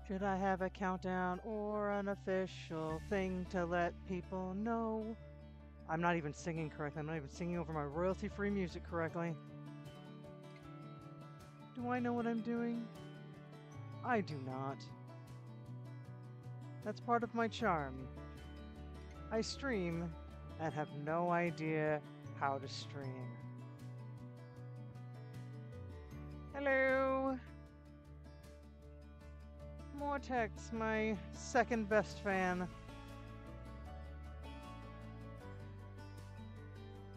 Should I have a countdown or an official thing to let people know? I'm not even singing correctly. I'm not even singing over my royalty-free music correctly. Do I know what I'm doing? I do not. That's part of my charm. I stream and have no idea how to stream. Hello! Mortex, my second best fan.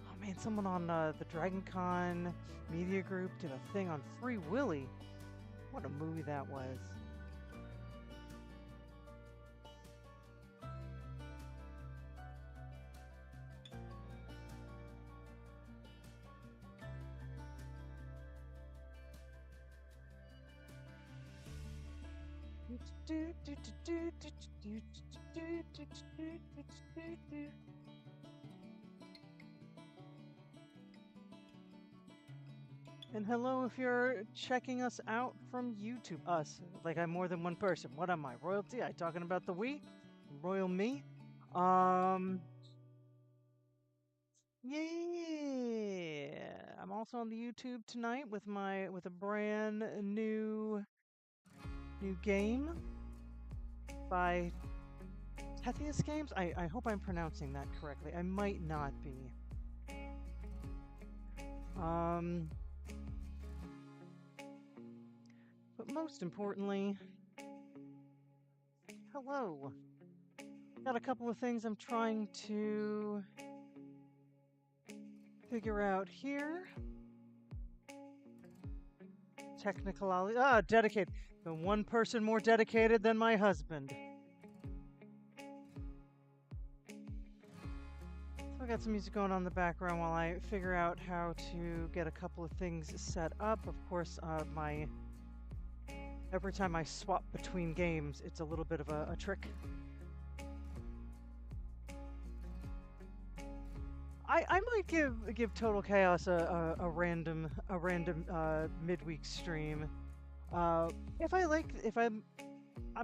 Oh man, someone on the DragonCon media group did a thing on Free Willy. What a movie that was. And hello if you're checking us out from YouTube. Us, like I'm more than one person. What am I, royalty? I talking about the we? Royal me? Um, yeah. I'm also on the YouTube tonight with a brand new game by Tethius Games. I hope I'm pronouncing that correctly. I might not be. Um, but most importantly, hello. Got a couple of things I'm trying to figure out here. Dedicated. The one person more dedicated than my husband. So I got some music going on in the background while I figure out how to get a couple of things set up. Of course, every time I swap between games, it's a little bit of a trick. I might give Total Chaos a random midweek stream. If I'm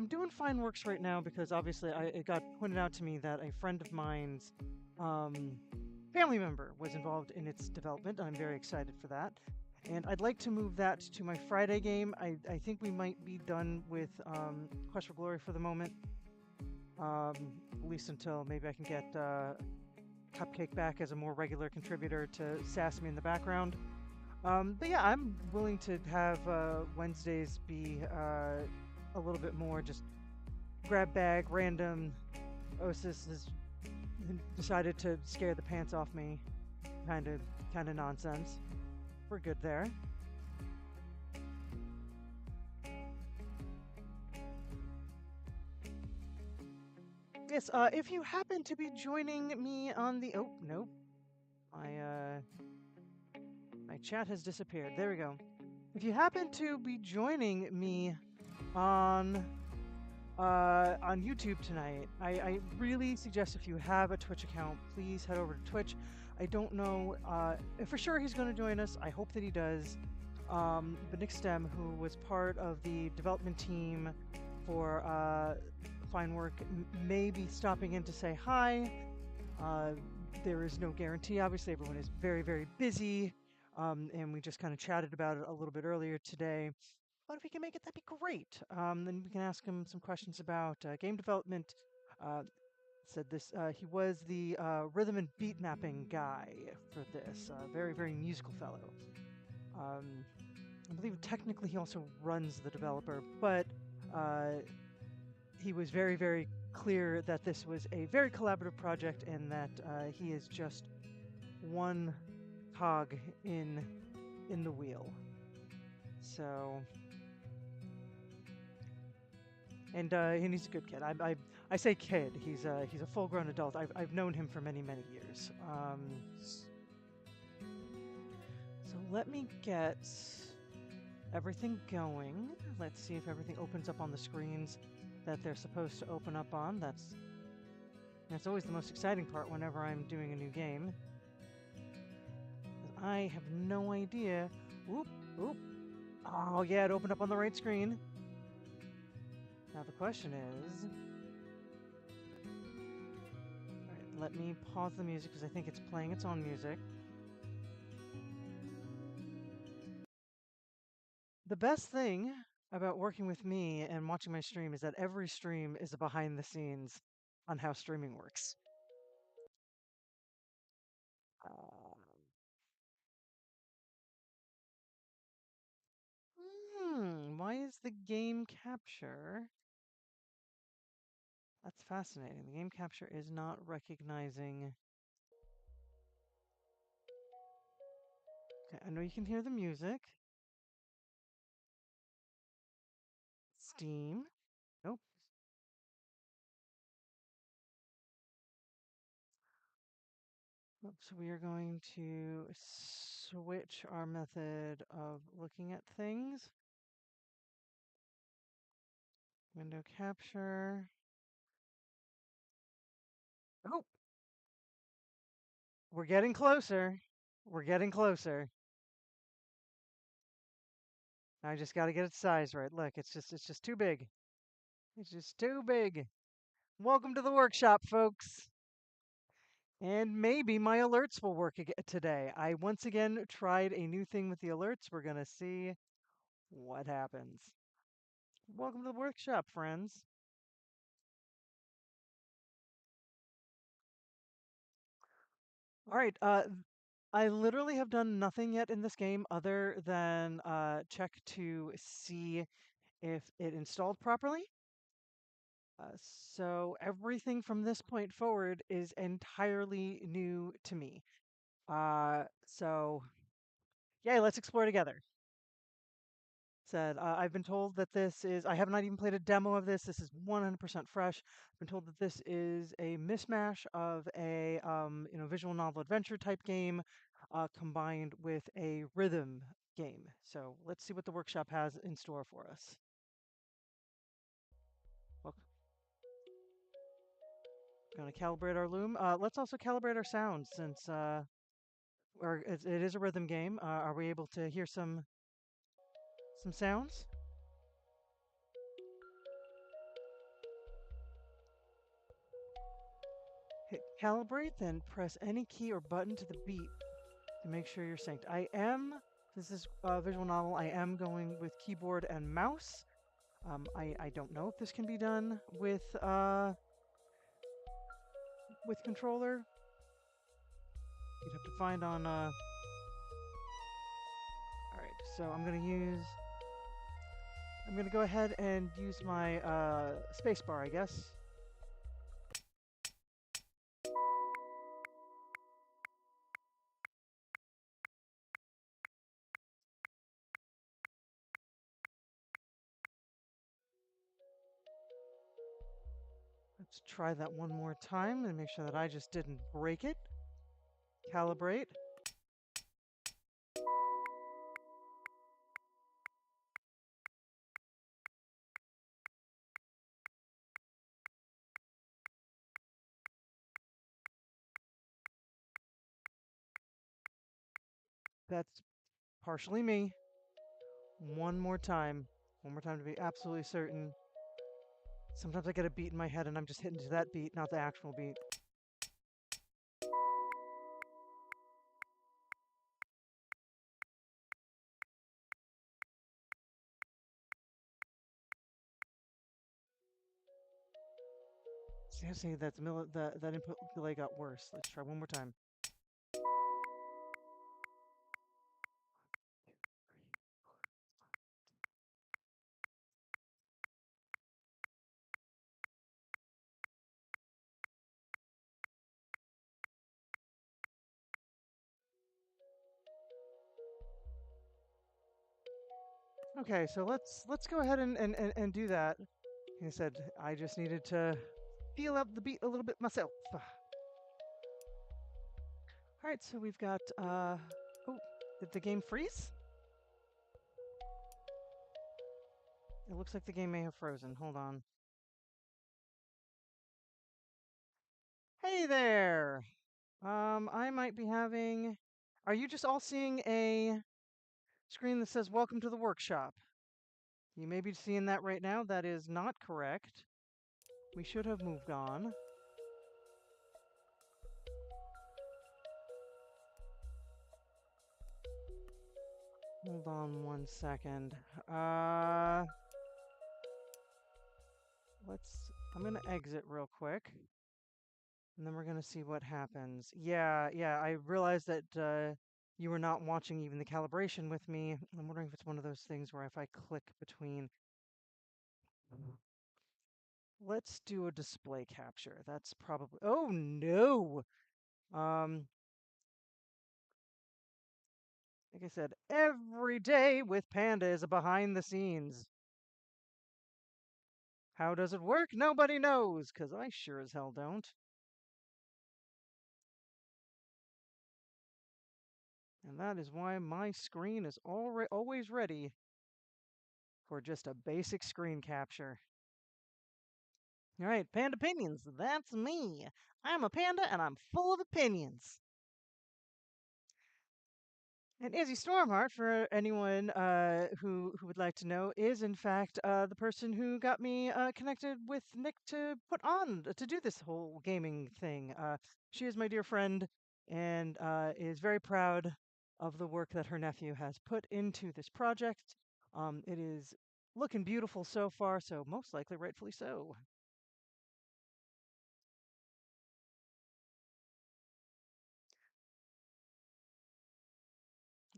doing Fineworks right now because obviously it got pointed out to me that a friend of mine's family member was involved in its development. I'm very excited for that. And I'd like to move that to my Friday game. I think we might be done with Quest for Glory for the moment. At least until maybe I can get Cupcake back as a more regular contributor to sass me in the background. But yeah, I'm willing to have Wednesdays be a little bit more just grab bag, random. Osis has decided to scare the pants off me, kind of nonsense. We're good there. Yes, if you happen to be joining me on the nope. My chat has disappeared. There we go. If you happen to be joining me on YouTube tonight, I really suggest if you have a Twitch account, please head over to Twitch. I don't know if for sure he's going to join us. I hope that he does. But Nick Stem, who was part of the development team for Fine Work, may be stopping in to say hi. There is no guarantee. Obviously, everyone is very, very busy. And we just kind of chatted about it a little bit earlier today. But if we can make it, that'd be great. Then we can ask him some questions about game development. Said this, he was the rhythm and beat mapping guy for this. Very, very musical fellow. I believe technically he also runs the developer, but he was very, very clear that this was a very collaborative project and that he is just one cog in the wheel. So, and he's a good kid. I say kid. He's a full-grown adult. I've known him for many years. So let me get everything going. Let's see if everything opens up on the screens that they're supposed to open up on. That's always the most exciting part whenever I'm doing a new game. I have no idea. Oop. Oh yeah, it opened up on the right screen. Now the question is, all right, let me pause the music because I think it's playing its own music. The best thing about working with me and watching my stream is that every stream is a behind the scenes on how streaming works. Um, why is the game capture? That's fascinating. The game capture is not recognizing. Okay, I know you can hear the music. Steam. Nope. So we are going to switch our method of looking at things. Window capture. Oh, we're getting closer. We're getting closer. I just got to get its size right. Look, it's just too big. It's just too big. Welcome to the workshop, folks. And maybe my alerts will work today. I once again tried a new thing with the alerts. We're going to see what happens. Welcome to the workshop, friends. All right, I literally have done nothing yet in this game other than check to see if it installed properly. So everything from this point forward is entirely new to me. So yay, let's explore together. Said, I've been told that this is, I have not even played a demo of this. This is 100% fresh. I've been told that this is a mismatch of a, visual novel adventure type game combined with a rhythm game. So let's see what the workshop has in store for us. Well, going to calibrate our loom. Let's also calibrate our sound since it is a rhythm game. Are we able to hear some sounds? Hit calibrate, then press any key or button to the beat to make sure you're synced. This is a visual novel, I am going with keyboard and mouse. I don't know if this can be done with controller. You'd have to find on, all right, so I'm gonna go ahead and use my spacebar, I guess. Let's try that one more time and make sure that I just didn't break it. Calibrate. That's partially me. One more time. One more time to be absolutely certain. Sometimes I get a beat in my head and I'm just hitting to that beat, not the actual beat. See, that input delay got worse. Let's try one more time. Okay, so let's go ahead and do that. Like I said, I just needed to feel out the beat a little bit myself. All right, so we've got oh, did the game freeze? It looks like the game may have frozen. Hold on. Hey there. I might be having. Are you just all seeing a screen that says "Welcome to the workshop"? You may be seeing that right now. That is not correct. We should have moved on. Hold on one second. I'm gonna exit real quick. And then we're gonna see what happens. Yeah, I realized that you were not watching even the calibration with me. I'm wondering if it's one of those things where if I click between... Let's do a display capture. That's probably... Oh, no! Like I said, every day with Panda is a behind the scenes. How does it work? Nobody knows, because I sure as hell don't. And that is why my screen is always ready for just a basic screen capture. All right, Panda Opinions, that's me. I'm a panda and I'm full of opinions. And Izzy Stormheart, for anyone who would like to know, is in fact the person who got me connected with Nick to to do this whole gaming thing. She is my dear friend and is very proud of the work that her nephew has put into this project. It is looking beautiful so far, so most likely rightfully so.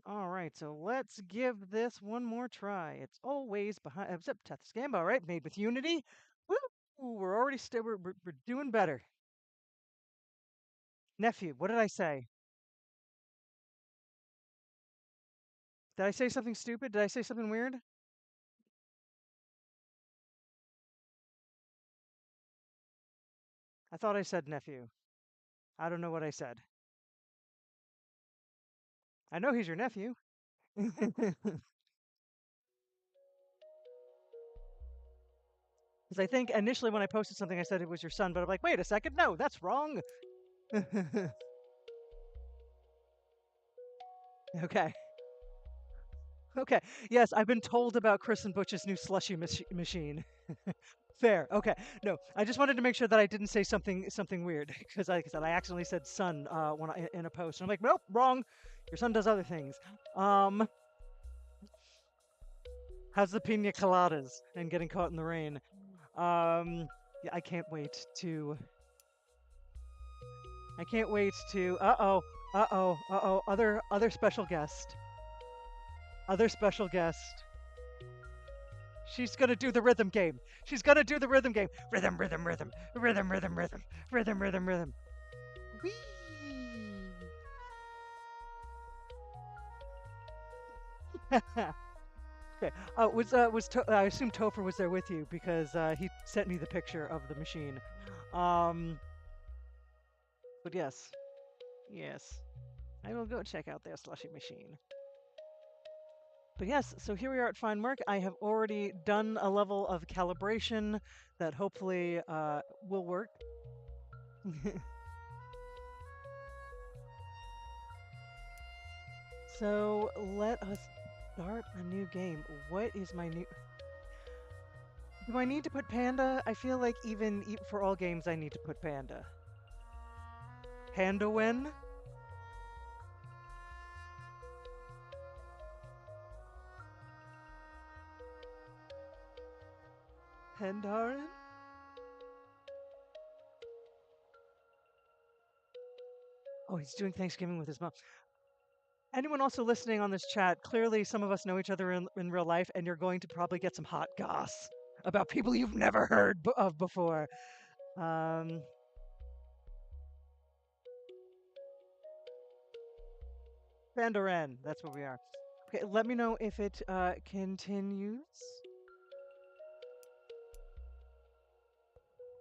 All right, so let's give this one more try. It's always behind, except Teth Scamba, all right, made with Unity. Woo! We're already we're doing better. Nephew, what did I say? Did I say something stupid? Did I say something weird? I thought I said nephew. I don't know what I said. I know he's your nephew. Because I think initially when I posted something, I said it was your son, but I'm like, wait a second, no, that's wrong. Okay. Okay. Yes, I've been told about Chris and Butch's new slushy machine. Fair. Okay. No, I just wanted to make sure that I didn't say something weird because I said I accidentally said son in a post. And I'm like, nope, wrong. Your son does other things. How's the pina coladas and getting caught in the rain? Yeah, I can't wait to. I can't wait to. Other special guest. Other special guest. She's gonna do the rhythm game. She's gonna do the rhythm game. Rhythm, rhythm, rhythm, rhythm, rhythm, rhythm, rhythm, rhythm, rhythm. Whee! Okay. I assume Topher was there with you because he sent me the picture of the machine. But yes, I will go check out their slushy machine. But yes, so here we are at Fine Work. I have already done a level of calibration that hopefully will work. So let us start a new game. What is my new... Do I need to put Panda? I feel like even for all games I need to put Panda. Pandawen? Pandaren? Oh, he's doing Thanksgiving with his mom. Anyone also listening on this chat, clearly some of us know each other in real life, and you're going to probably get some hot goss about people you've never heard of before. Pandaren, that's what we are. Okay, let me know if it continues.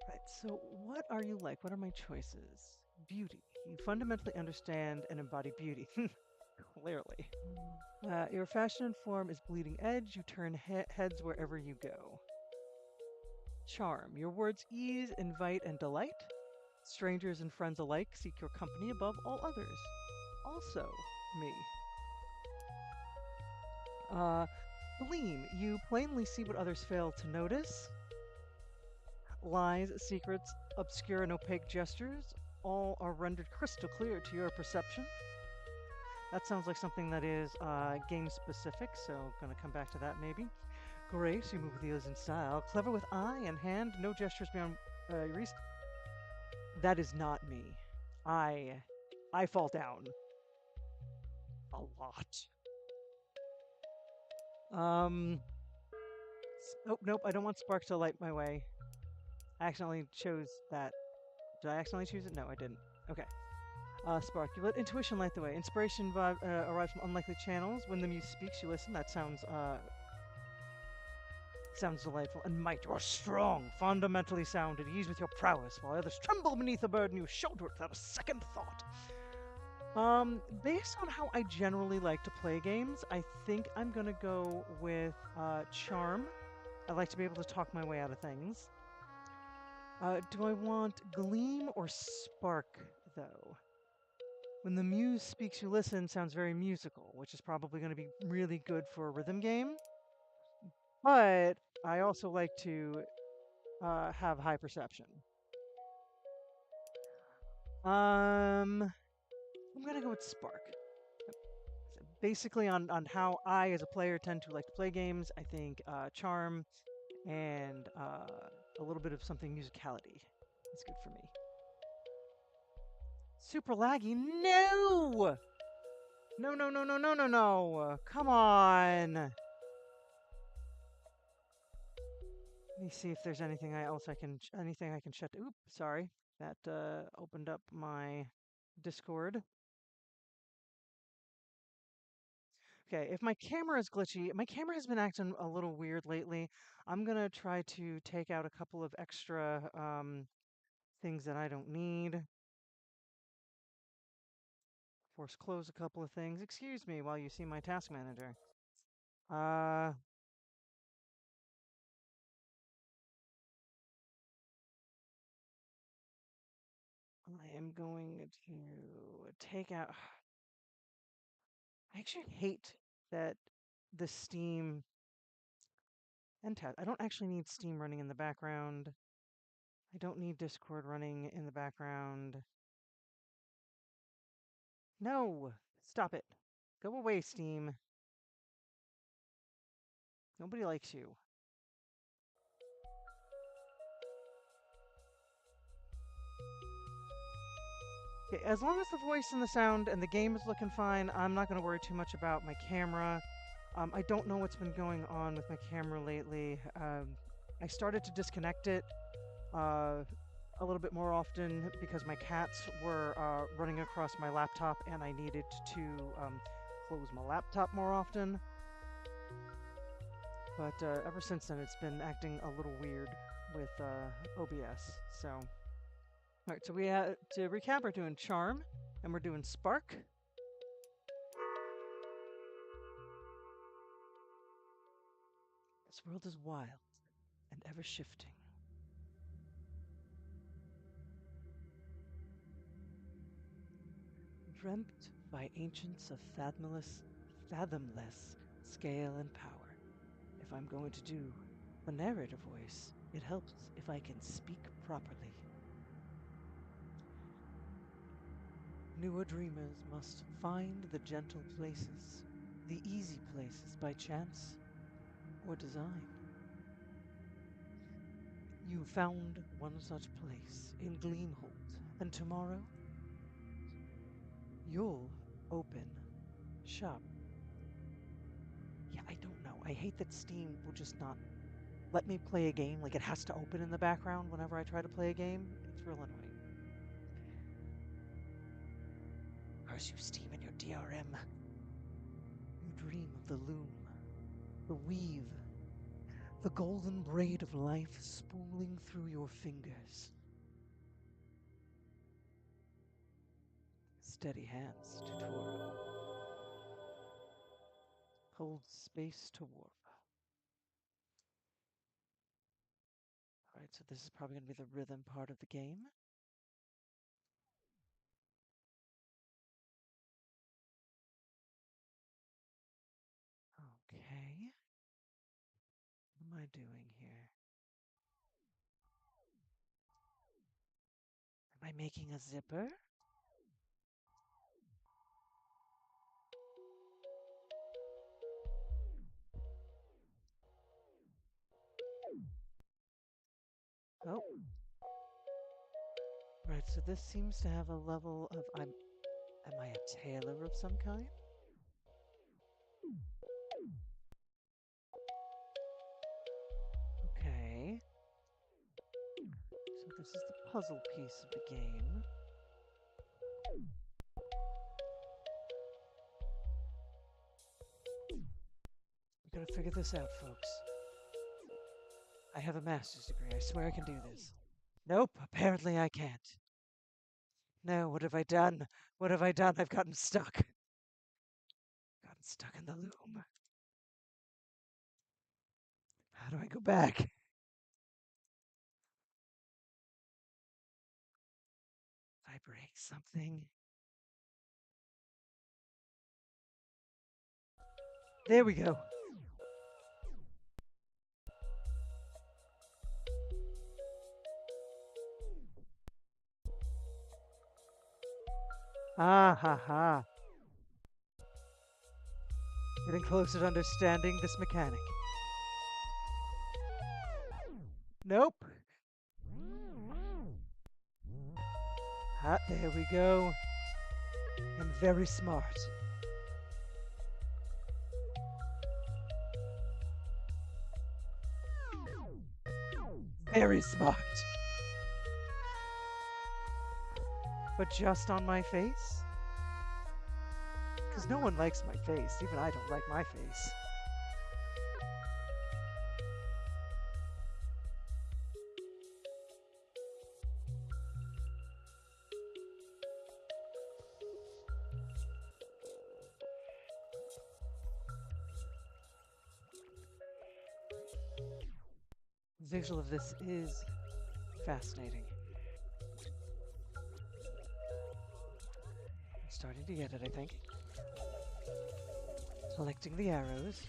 Right, so what are you like? What are my choices? Beauty. You fundamentally understand and embody beauty. Clearly. Your fashion and form is bleeding edge. You turn heads wherever you go. Charm. Your words ease, invite, and delight. Strangers and friends alike seek your company above all others. Also, me. Gleam. You plainly see what others fail to notice. Lies, secrets, obscure and opaque gestures, all are rendered crystal clear to your perception. That sounds like something that is game specific, so gonna come back to that maybe. Grace, you move with ease and style. Clever with eye and hand, no gestures beyond reach. That is not me. I fall down a lot. Oh nope, I don't want Spark to light my way. I accidentally chose that. Did I accidentally choose it? No, I didn't. Okay. Spark, you let intuition light the way. Inspiration arrives from unlikely channels. When the muse speaks, you listen. That sounds delightful. And might, you are strong, fundamentally sound at ease with your prowess, while others tremble beneath the burden you shoulder it without a second thought. Based on how I generally like to play games, I think I'm gonna go with Charm. I like to be able to talk my way out of things. Do I want Gleam or Spark, though? When the muse speaks, you listen sounds very musical, which is probably going to be really good for a rhythm game. But I also like to have high perception. I'm going to go with Spark. Basically, on how I, as a player, tend to like to play games, I think Charm and a little bit of something musicality is good for me. Super laggy? No! No, no, no, no, no, no, no! Come on! Let me see if there's anything else I can shut. Oop, sorry, that opened up my Discord. Okay, if my camera is glitchy, my camera has been acting a little weird lately. I'm gonna try to take out a couple of extra things that I don't need. Force close a couple of things. Excuse me while you see my task manager. I am going to take out. I actually hate that the Steam and tab. I don't actually need Steam running in the background. I don't need Discord running in the background. No! Stop it. Go away, Steam. Nobody likes you. Okay, as long as the voice and the sound and the game is looking fine, I'm not going to worry too much about my camera. I don't know what's been going on with my camera lately. I started to disconnect it a little bit more often because my cats were running across my laptop and I needed to close my laptop more often. But ever since then, it's been acting a little weird with OBS. So, all right. So to recap, we're doing Charm and we're doing Spark. This world is wild and ever shifting. Dreamt by ancients of fathomless scale and power. If I'm going to do a narrator voice, it helps if I can speak properly. Newer dreamers must find the gentle places, the easy places by chance or design. You found one such place in Gleamhold, and tomorrow you'll open shop. Yeah, I don't know. I hate that Steam will just not let me play a game. Like, it has to open in the background whenever I try to play a game. It's real annoying. Curse you, Steam, and your DRM. You dream of the loom, the weave, the golden braid of life spooling through your fingers. Steady hands to twirl. Hold space to warp. Alright, so this is probably going to be the rhythm part of the game. Okay. am I doing here? Am I making a zipper? Oh. Right, so this seems to have a level of am I a tailor of some kind? Okay. So this is the puzzle piece of the game. We gotta figure this out, folks. I have a master's degree. I swear I can do this. Nope, apparently I can't. No, what have I done? What have I done? I've gotten stuck. Gotten stuck in the loom. How do I go back? If I break something. There we go. Ah ha ha. Getting closer to understanding this mechanic. Nope. Ah, there we go. I'm very smart. Very smart. But just on my face? Because no one likes my face. Even I don't like my face. The visual of this is fascinating. I'm starting to get it, I think. Collecting the arrows.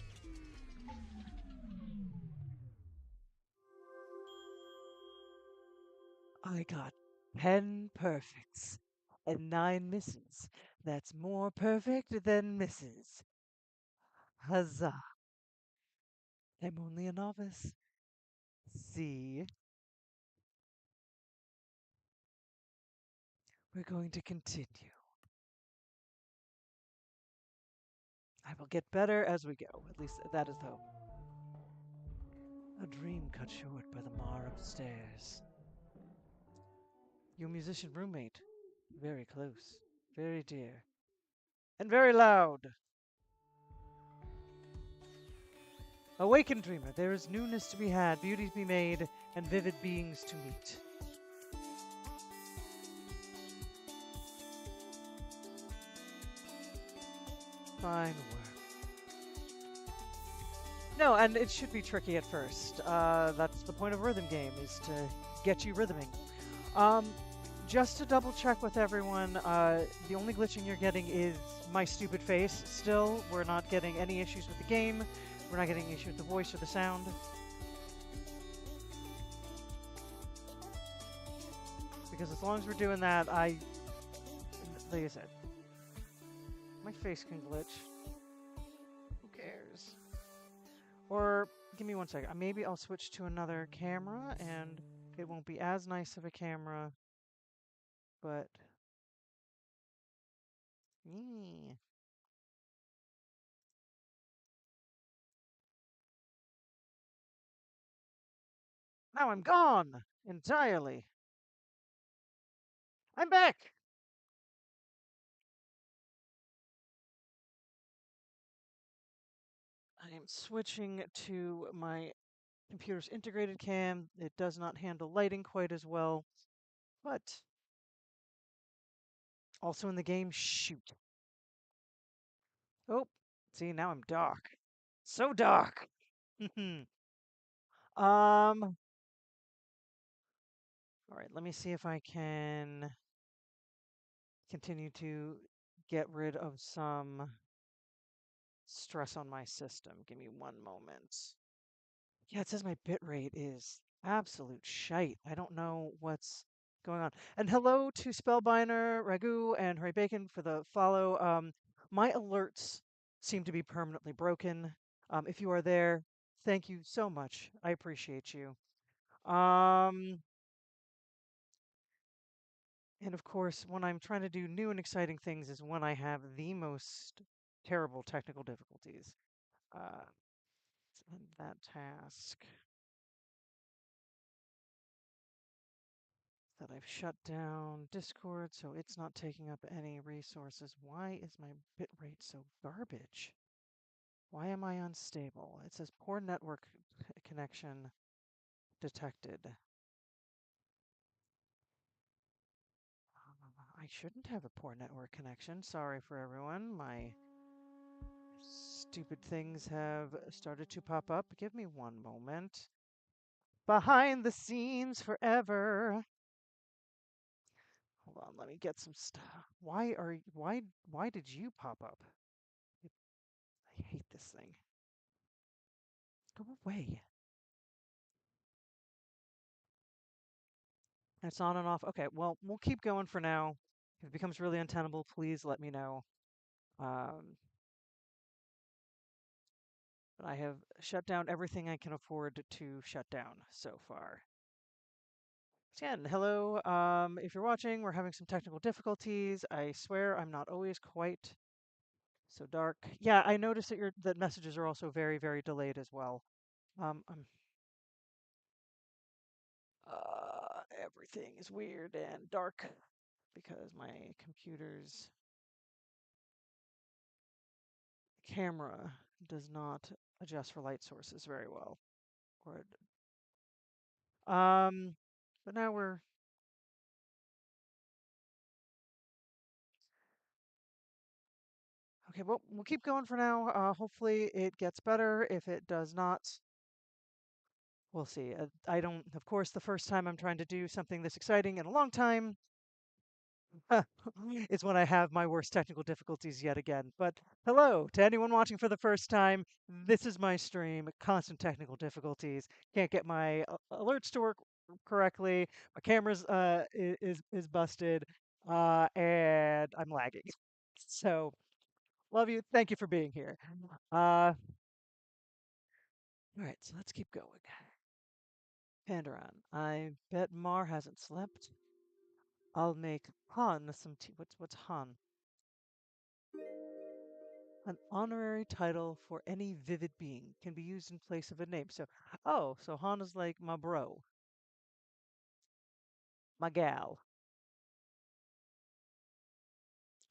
I got 10 perfects and 9 misses. That's more perfect than misses. Huzzah. I'm only a novice. See? We're going to continue. I will get better as we go. At least that is the hope. A dream cut short by the mar upstairs. Your musician roommate. Very close. Very dear. And very loud. Awaken, dreamer. There is newness to be had, beauty to be made, and vivid beings to meet. Fine work. No, and it should be tricky at first. That's the point of rhythm game, is to get you rhythming. Just to double check with everyone, the only glitching you're getting is my stupid face still. We're not getting any issues with the game. We're not getting issues with the voice or the sound. Because as long as we're doing that, like I said, my face can glitch. Who cares? Or, give me one second. Maybe I'll switch to another camera, and it won't be as nice of a camera, but... Yeah. Now I'm gone! Entirely! I'm back! I am switching to my computer's integrated cam. It does not handle lighting quite as well, but also in the game, shoot. Oh, see, now I'm dark. So dark! All right, let me see if I can continue to get rid of some stress on my system. Give me one moment. Yeah, it says my bit rate is absolute shite. I don't know what's going on. And hello to Spellbinder, Ragu, and Hurry Bacon for the follow. My alerts seem to be permanently broken. If you are there, thank you so much. I appreciate you. Um, and of course, when I'm trying to do new and exciting things is when I have the most terrible technical difficulties. Let's end that task. That I've shut down Discord, so it's not taking up any resources. Why is my bitrate so garbage? Why am I unstable? It says poor network connection detected. I shouldn't have a poor network connection. Sorry for everyone. My stupid things have started to pop up. Give me one moment. Behind the scenes forever. Hold on, let me get some stuff. Why did you pop up? I hate this thing. Go away. It's on and off. Okay, well, we'll keep going for now. If it becomes really untenable, please let me know. Um, but I have shut down everything I can afford to shut down so far. Again, hello. If you're watching, we're having some technical difficulties. I swear I'm not always quite so dark. Yeah, I noticed that that messages are also very, very delayed as well. I'm everything is weird and dark because my computer's camera does not adjust for light sources very well. Or but now we're okay. Well, we'll keep going for now. Hopefully it gets better. If it does not, we'll see. I don't. Of course, the first time I'm trying to do something this exciting in a long time, is when I have my worst technical difficulties yet again. But hello to anyone watching for the first time. This is my stream. Constant technical difficulties. Can't get my alerts to work correctly. My camera's is busted, and I'm lagging. So love you. Thank you for being here. All right, so let's keep going. Pandaron. I bet Mar hasn't slept. I'll make Han some tea. What's Han? An honorary title for any vivid being can be used in place of a name. So, oh, so Han is like my bro, my gal.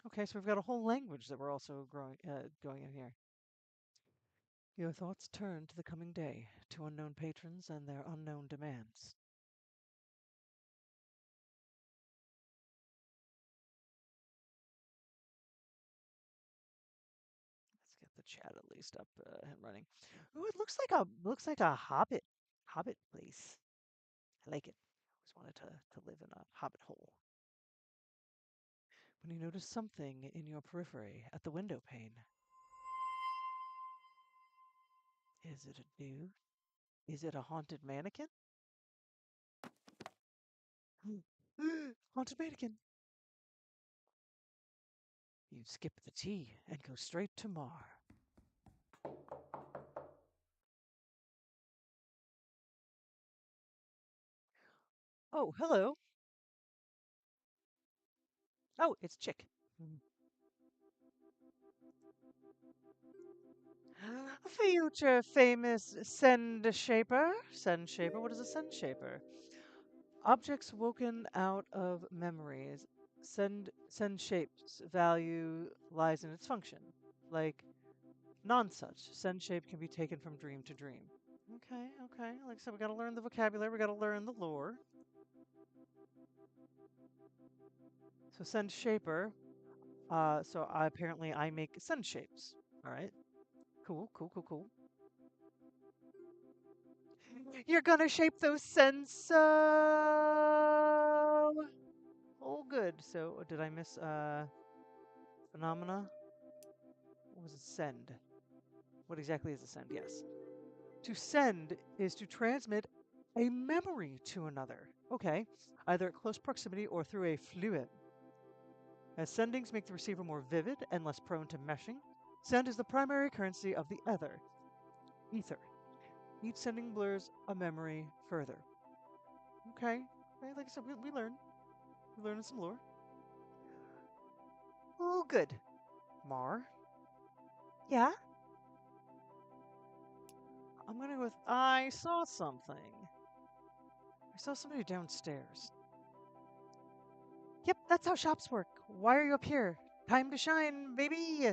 Okay, so we've got a whole language that we're also going in here. Your thoughts turn to the coming day, to unknown patrons and their unknown demands. Let's get the chat at least up and running. Ooh, it looks like a hobbit place. I like it. I always wanted to live in a hobbit hole. When you notice something in your periphery at the window pane. Is it a dude? Is it a haunted mannequin? Haunted mannequin. You skip the tea and go straight to Mar. Oh, hello. Oh, it's Chick. Future famous Send Shaper. Send Shaper? What is a Send Shaper? Objects woken out of memories. Send Shape's value lies in its function. Like non-such. Send Shape can be taken from dream to dream. Okay, okay. Like I said, we gotta learn the vocabulary, we gotta learn the lore. So Send Shaper. So apparently I make Send Shapes. All right. Cool, cool, cool, cool. You're gonna shape those sends so. Oh, good. So did I miss phenomena? What was it? Send. What exactly is a send? Yes. To send is to transmit a memory to another. Okay, either at close proximity or through a fluid. As sendings make the receiver more vivid and less prone to meshing, send is the primary currency of the ether. Each sending blurs a memory further. Okay, like I said, we learn. We're learning some lore. Oh, good. Mar? Yeah? I'm gonna go with I saw something. I saw somebody downstairs. Yep, that's how shops work. Why are you up here? Time to shine, baby!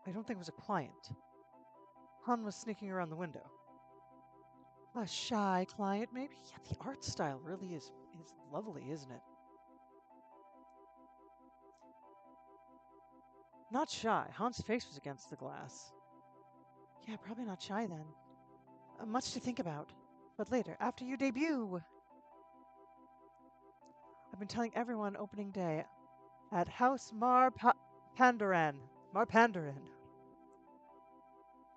I don't think it was a client. Han was sneaking around the window. A shy client, maybe? Yeah, the art style really is lovely, isn't it? Not shy. Han's face was against the glass. Yeah, probably not shy then. Much to think about. But later, after you debut. I've been telling everyone opening day at House Pandaran. Mar Pandaran.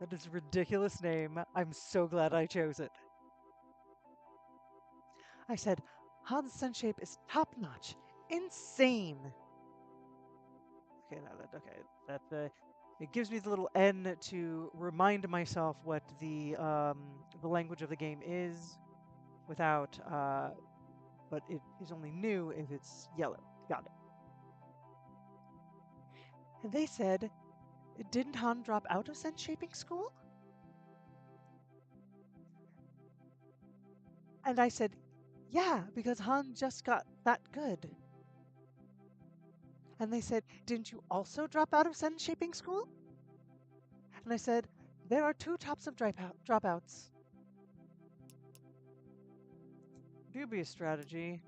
That is a ridiculous name. I'm so glad I chose it. I said, Han's sun shape is top notch. Insane. That it gives me the little N to remind myself what the language of the game is, without. But it is only new if it's yellow. Got it. And they said, didn't Han drop out of sense shaping school? And I said, yeah, because Han just got that good. And they said, didn't you also drop out of sense shaping school? And I said, there are 2 types of dropouts. Dubious strategy.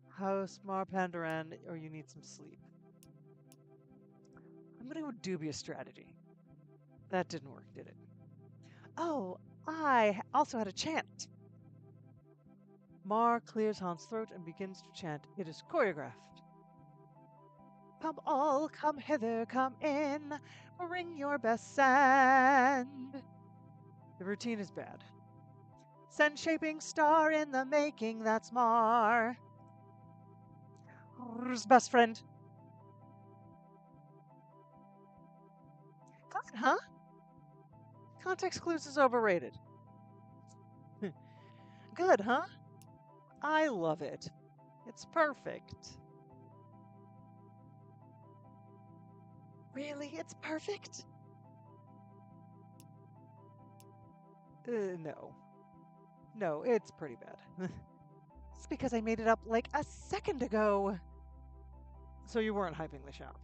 House Mar Pandaran, or you need some sleep. I'm gonna go with dubious strategy. That didn't work, did it? Oh, I also had a chant. Mar clears Han's throat and begins to chant. It is choreographed. Come all, come hither, come in, bring your best sand. The routine is bad. Sand shaping star in the making, that's Mar. Who's best friend? Huh? Context clues is overrated. Good, huh? I love it. It's perfect. Really? It's perfect? No. No, it's pretty bad. It's because I made it up like a second ago. So you weren't hyping the shop?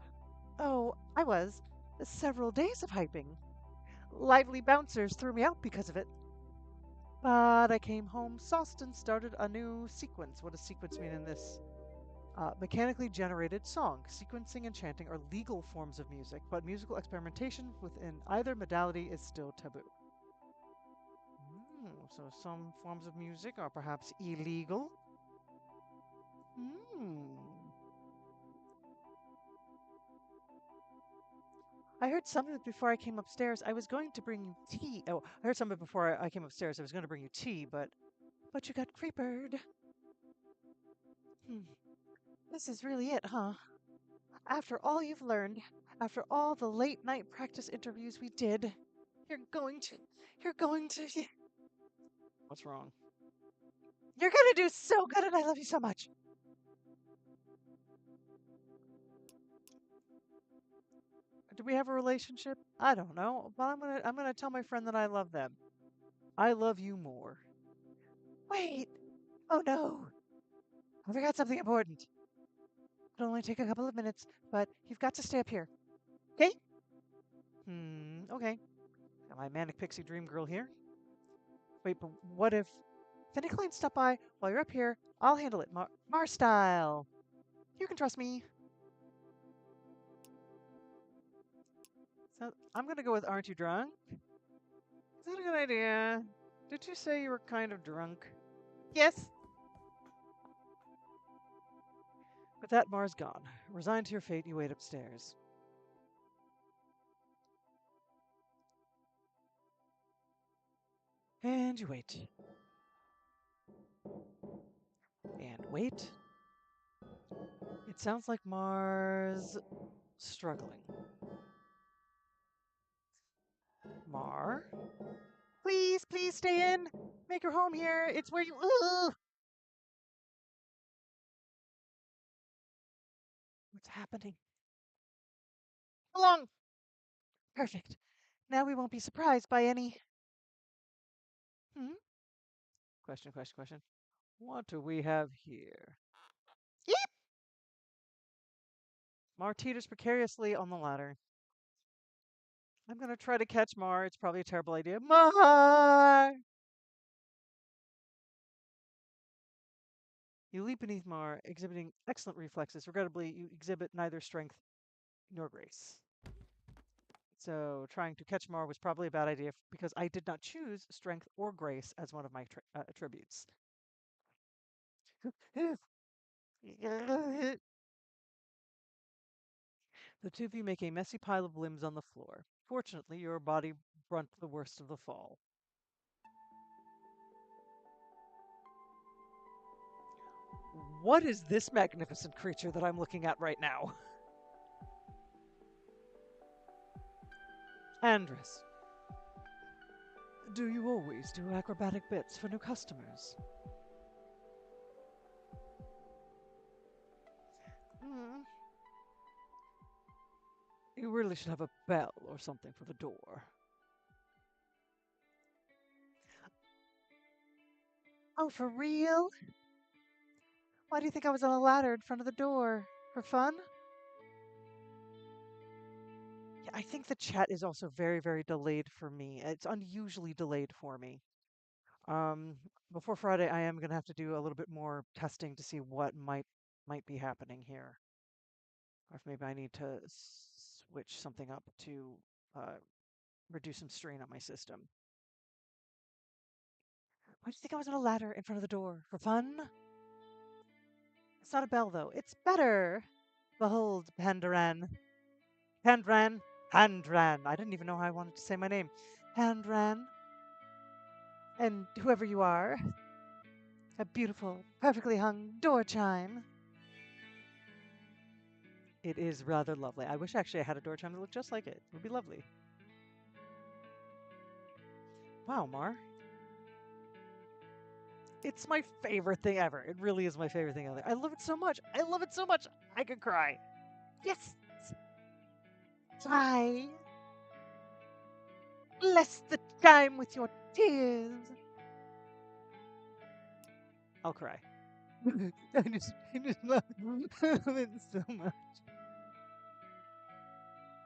Oh, I was. Several days of hyping. Lively bouncers threw me out because of it. But I came home sauced and started a new sequence. What does sequence mean in this? Mechanically generated song. Sequencing and chanting are legal forms of music, but musical experimentation within either modality is still taboo. So some forms of music are perhaps illegal. I heard some of it before I came upstairs. I was going to bring you tea. Oh, I heard some of it before I came upstairs. I was going to bring you tea, but you got creepered. This is really it, huh? After all you've learned, after all the late night practice interviews we did, you're going to. What's wrong? You're gonna do so good, and I love you so much. Do we have a relationship? I don't know, but I'm gonna tell my friend that I love them. I love you more. Wait. Oh no. I forgot something important. It'll only take a couple of minutes, but you've got to stay up here. Okay? Okay. Got my manic pixie dream girl here. Wait, but what if Finicline stop by while you're up here? I'll handle it, Mar style. You can trust me. So I'm gonna go with aren't you drunk? Is that a good idea? Did you say you were kind of drunk? Yes. With that, Mar's gone. Resigned to your fate, you wait upstairs. And you wait. And wait. It sounds like Mars struggling. Mar? Please, please stay in. Make your home here. It's where you. Ugh! What's happening? Along. Perfect. Now we won't be surprised by any. Hmm? Question, question, question. What do we have here? Yep. Mar teeters precariously on the ladder. I'm gonna try to catch Mar. It's probably a terrible idea. Mar! You leap beneath Mar, exhibiting excellent reflexes. Regrettably, you exhibit neither strength nor grace. So trying to catch Mar was probably a bad idea because I did not choose strength or grace as one of my attributes. The two of you make a messy pile of limbs on the floor. Fortunately, your body brunt the worst of the fall. What is this magnificent creature that I'm looking at right now? Andress, do you always do acrobatic bits for new customers? Hmm. You really should have a bell or something for the door. Oh, for real? Why do you think I was on a ladder in front of the door? For fun? Yeah, I think the chat is also very, very delayed for me. It's unusually delayed for me. Um, Before Friday, I am gonna have to do a little bit more testing to see what might be happening here, or if maybe I need to switch something up to uh, reduce some strain on my system. Why do you think I was on a ladder in front of the door? For fun? It's not a bell, though. It's better. Behold, Pandaren. Pandran. Pandran. I didn't even know how I wanted to say my name. Pandran. And whoever you are, a beautiful, perfectly hung door chime. It is rather lovely. I wish actually I had a door chime that looked just like it. It would be lovely. Wow, Mar. It's my favorite thing ever. It really is my favorite thing ever. I love it so much. I love it so much. I could cry. Yes. Sigh. Bless the chime with your tears. I'll cry. I just love it so much.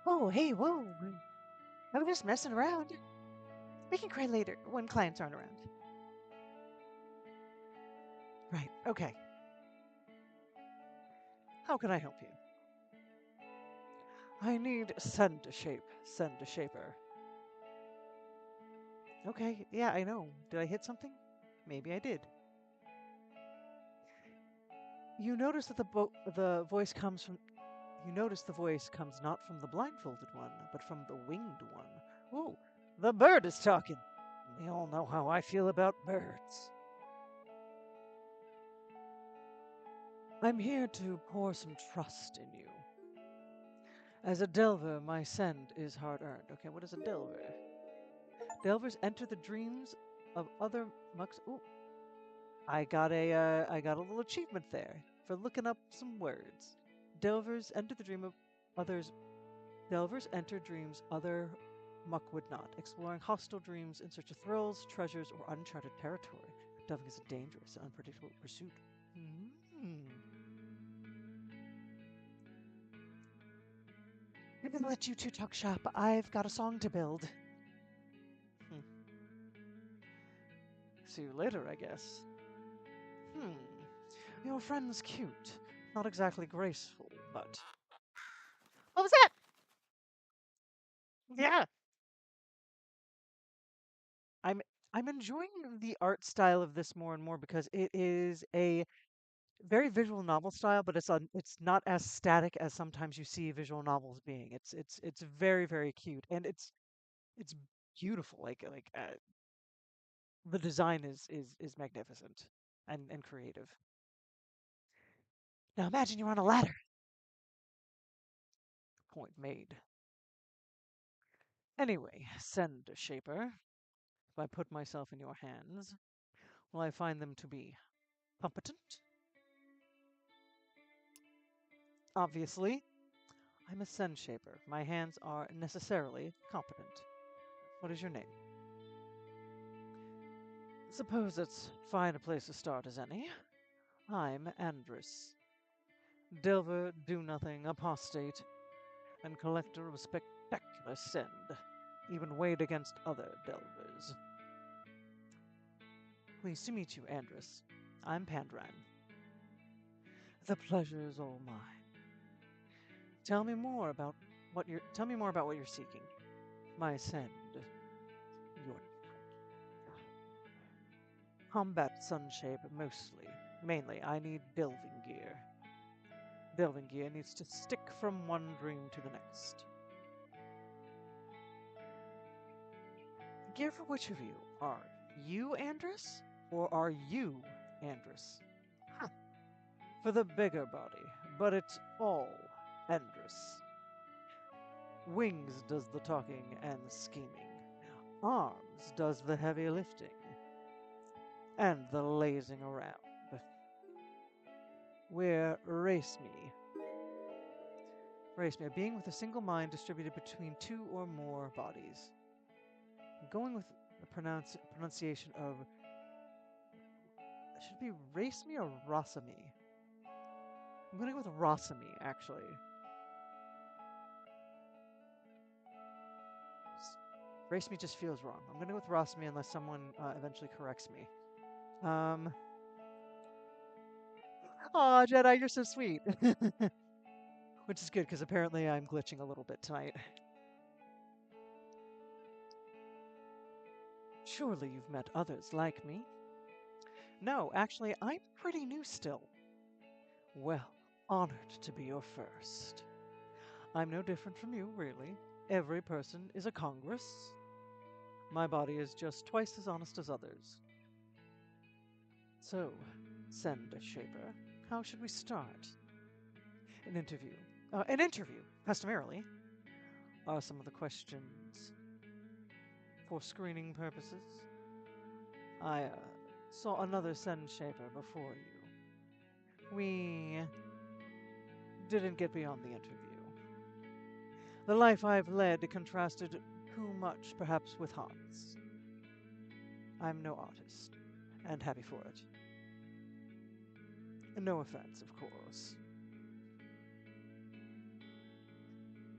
Oh, hey, whoa. I'm just messing around. We can cry later when clients aren't around. Right, okay. How can I help you? I need send a shape. Send a shaper. Okay, yeah, I know. Did I hit something? Maybe I did. You notice that the voice comes from. You notice the voice comes not from the blindfolded one, but from the winged one. Ooh, the bird is talking. We all know how I feel about birds. I'm here to pour some trust in you. As a delver, my send is hard earned. Okay, what is a delver? Delvers enter the dreams of other mucks. Ooh, I got a little achievement there for looking up some words. Delvers enter the dream of others. Delvers enter dreams other muck would not, exploring hostile dreams in search of thrills, treasures, or uncharted territory. Delving is a dangerous and unpredictable pursuit. Mm. I'm gonna let you two talk shop. I've got a song to build. Hmm. See you later, I guess. Hmm. Your friend's cute. Not exactly graceful, but. What was that? Yeah. I'm I'm enjoying the art style of this more and more because it is a very visual novel style, but it's not as static as sometimes you see visual novels being. It's very very cute and it's beautiful. The design is magnificent and creative. Now imagine you're on a ladder. Point made. Anyway, Send Shaper, if I put myself in your hands, will I find them to be competent? Obviously, I'm a Send Shaper. My hands are necessarily competent. What is your name? Suppose it's fine a place to start as any. I'm Andrus, delver, do-nothing, apostate, and collector of spectacular send, even weighed against other delvers. Pleased to meet you, Andrus. I'm Pandran. The pleasure is all mine. Tell me more about what you're seeking. My send, your combat sunshape mostly. Mainly, I need delving gear. Delving gear needs to stick from one dream to the next. Gear for which of you? Are you Andrus? Or are you Andrus? Huh. For the bigger body, but it's all Andrus. Wings does the talking and scheming. Arms does the heavy lifting. And the lazing around. We're Race Me. Race Me, a being with a single mind distributed between two or more bodies. I'm going with the pronunciation of... Should it be Race Me or Rosami? I'm going to go with Rosami, actually. Race Me just feels wrong. I'm going to go with Rosami unless someone eventually corrects me. Aw, Jedi, you're so sweet. Which is good, because apparently I'm glitching a little bit tonight. Surely you've met others like me. No, actually, I'm pretty new still. Well, honored to be your first. I'm no different from you, really. Every person is a congress. My body is just twice as honest as others. So, Send Shaper, how should we start? An interview. An interview, customarily, are some of the questions. For screening purposes, I saw another Send Shaper before you. We didn't get beyond the interview. The life I've led contrasted too much, perhaps, with Hans. I'm no artist, and happy for it. No offense, of course.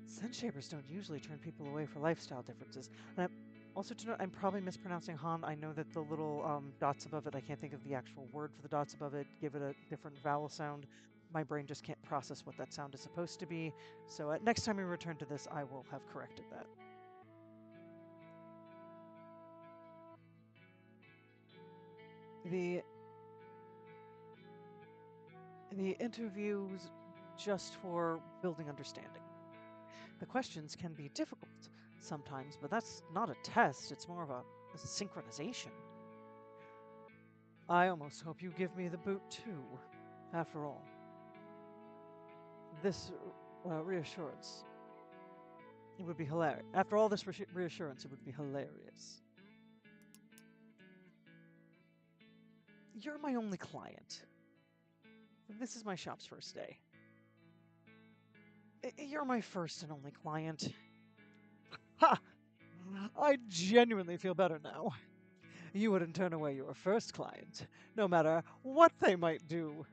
Send Shapers don't usually turn people away for lifestyle differences. And also to note, I'm probably mispronouncing Han. I know that the little dots above it, I can't think of the actual word for the dots above it, give it a different vowel sound. My brain just can't process what that sound is supposed to be. So next time we return to this, I will have corrected that. The interviews just for building understanding. The questions can be difficult sometimes, but that's not a test, it's more of a synchronization. I almost hope you give me the boot too, after all. This reassurance, it would be hilarious. After all this reassurance, it would be hilarious. You're my only client. This is my shop's first day. You're my first and only client. Ha! I genuinely feel better now. You wouldn't turn away your first client, no matter what they might do.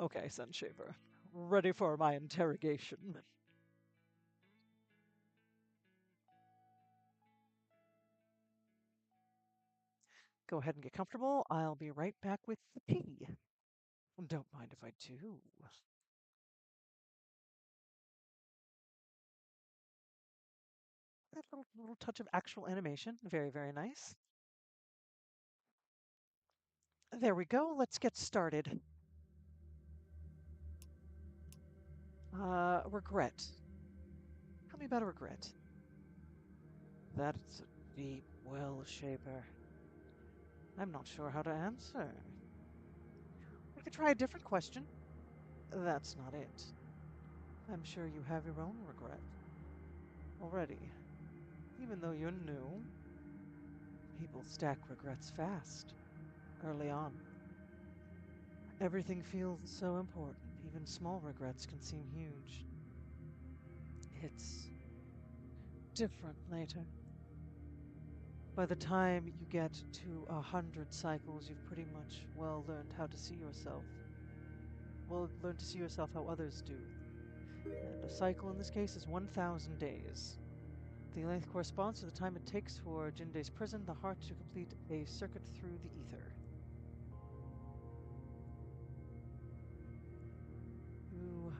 Okay, Send Shaper. Ready for my interrogation. Go ahead and get comfortable. I'll be right back with the tea. Don't mind if I do. That little touch of actual animation. Very, very nice. There we go. Let's get started. Regret. Tell me about a regret. That's a deep well, Shaper. I'm not sure how to answer. We could try a different question. That's not it. I'm sure you have your own regret already. Even though you're new, people stack regrets fast, early on. Everything feels so important, even small regrets can seem huge. It's different later. By the time you get to 100 cycles, you've pretty much learned how to see yourself. Learned to see yourself how others do. And a cycle in this case is 1,000 days. The length corresponds to the time it takes for Jinde's prison, the heart, to complete a circuit through the ether. You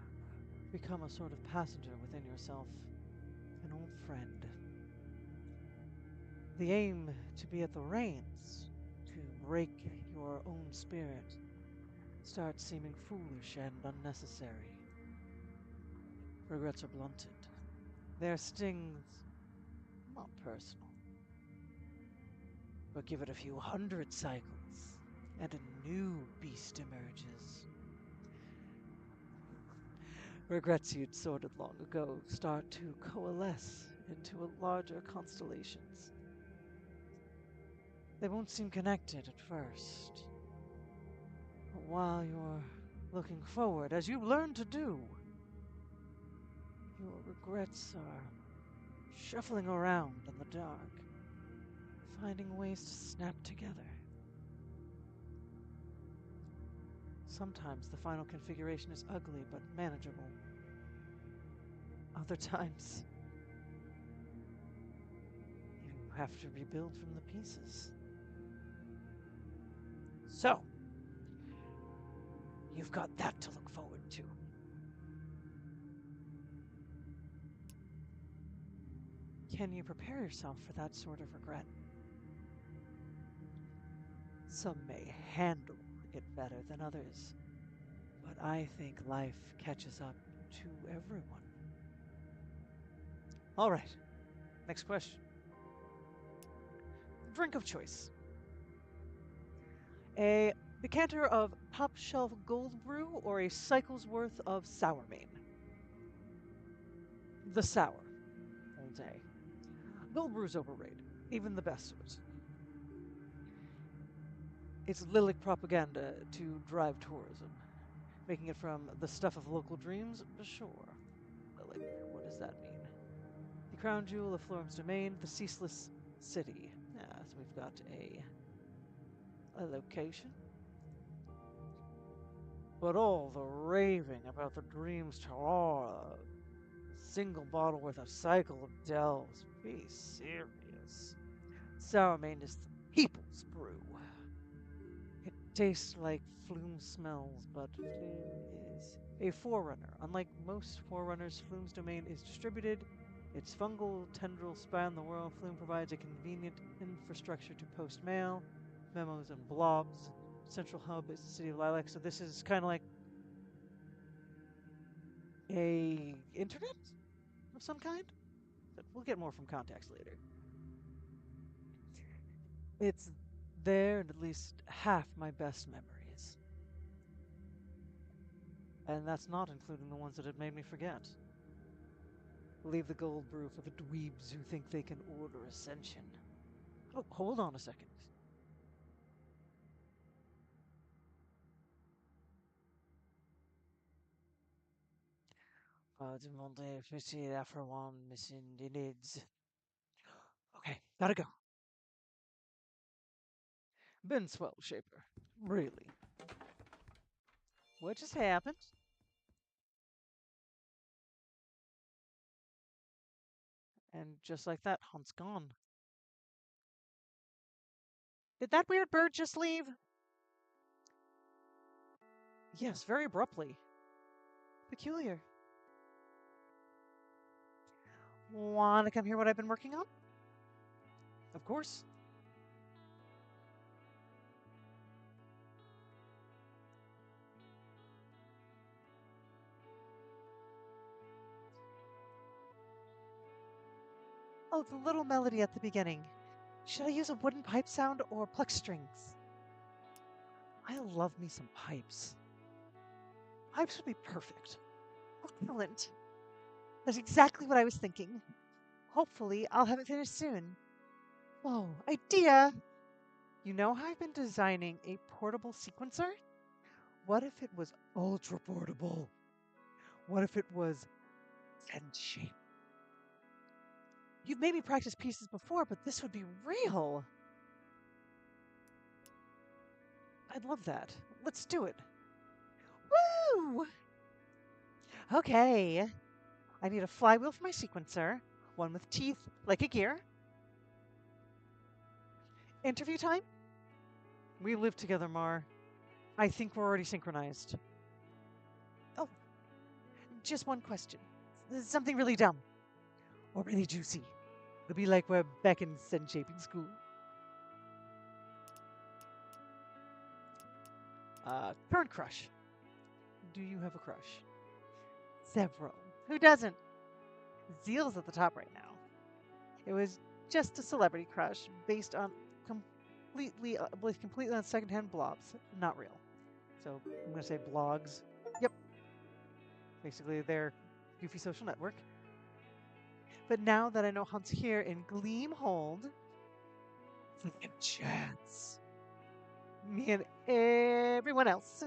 become a sort of passenger within yourself, an old friend. The aim to be at the reins, to break your own spirit, starts seeming foolish and unnecessary. Regrets are blunted. Their stings, not personal. But give it a few 100 cycles, and a new beast emerges. Regrets you'd sorted long ago start to coalesce into larger constellations. They won't seem connected at first. But while you're looking forward, as you learn to do, your regrets are shuffling around in the dark, finding ways to snap together. Sometimes the final configuration is ugly but manageable. Other times, you have to rebuild from the pieces. So, you've got that to look forward to. Can you prepare yourself for that sort of regret? Some may handle it better than others, but I think life catches up to everyone. All right, next question. Drink of choice. A decanter of top shelf gold brew or a cycle's worth of Sourmane? The sour, all day. Gold brew's overrated, even the best sorts. It's Lilac propaganda to drive tourism, making it from the stuff of local dreams, sure. Lilac, what does that mean? The crown jewel of Florum's domain, the ceaseless city. So we've got a location. But all the raving about the dreams Terrara, single bottle worth of cycle of delves. Be serious. Sourmane is the people's brew. It tastes like Flume smells, but Flume is a forerunner. Unlike most forerunners, Flume's domain is distributed. Its fungal tendrils span the world. Flume provides a convenient infrastructure to post mail, memos, and blobs. Central hub is the city of Lilac, so this is kind of like a internet of some kind. But we'll get more from context later. It's there in at least half my best memories. And that's not including the ones that it made me forget. Leave the gold brew for the dweebs who think they can order Ascension. Oh, hold on a second. Demandez petit after one missing the needs. Okay, gotta go. Been swell, Shaper. Really. What just happened? And just like that, Hunt's gone. Did that weird bird just leave? Yes, very abruptly. Peculiar. Wanna come hear what I've been working on? Of course. Oh, the little melody at the beginning. Should I use a wooden pipe sound or pluck strings? I love me some pipes. Pipes would be perfect. Excellent. That's exactly what I was thinking. Hopefully, I'll have it finished soon. Oh, idea! You know how I've been designing a portable sequencer? What if it was ultra portable? What if it was Zen-shaped? You've made me practice pieces before, but this would be real. I'd love that. Let's do it. Woo! Okay. I need a flywheel for my sequencer, one with teeth like a gear. Interview time? We live together, Mar. I think we're already synchronized. Oh, just one question. Something really dumb. Or really juicy. It'll be like we're back in Zen-shaping school. Current crush. Do you have a crush? Several. Who doesn't? Zeal's at the top right now. It was just a celebrity crush based on completely on secondhand blogs, not real. So I'm going to say blogs. Yep. Basically, their goofy social network. But now that I know Hunt's here in Gleamhold, it's like a chance. Me and everyone else.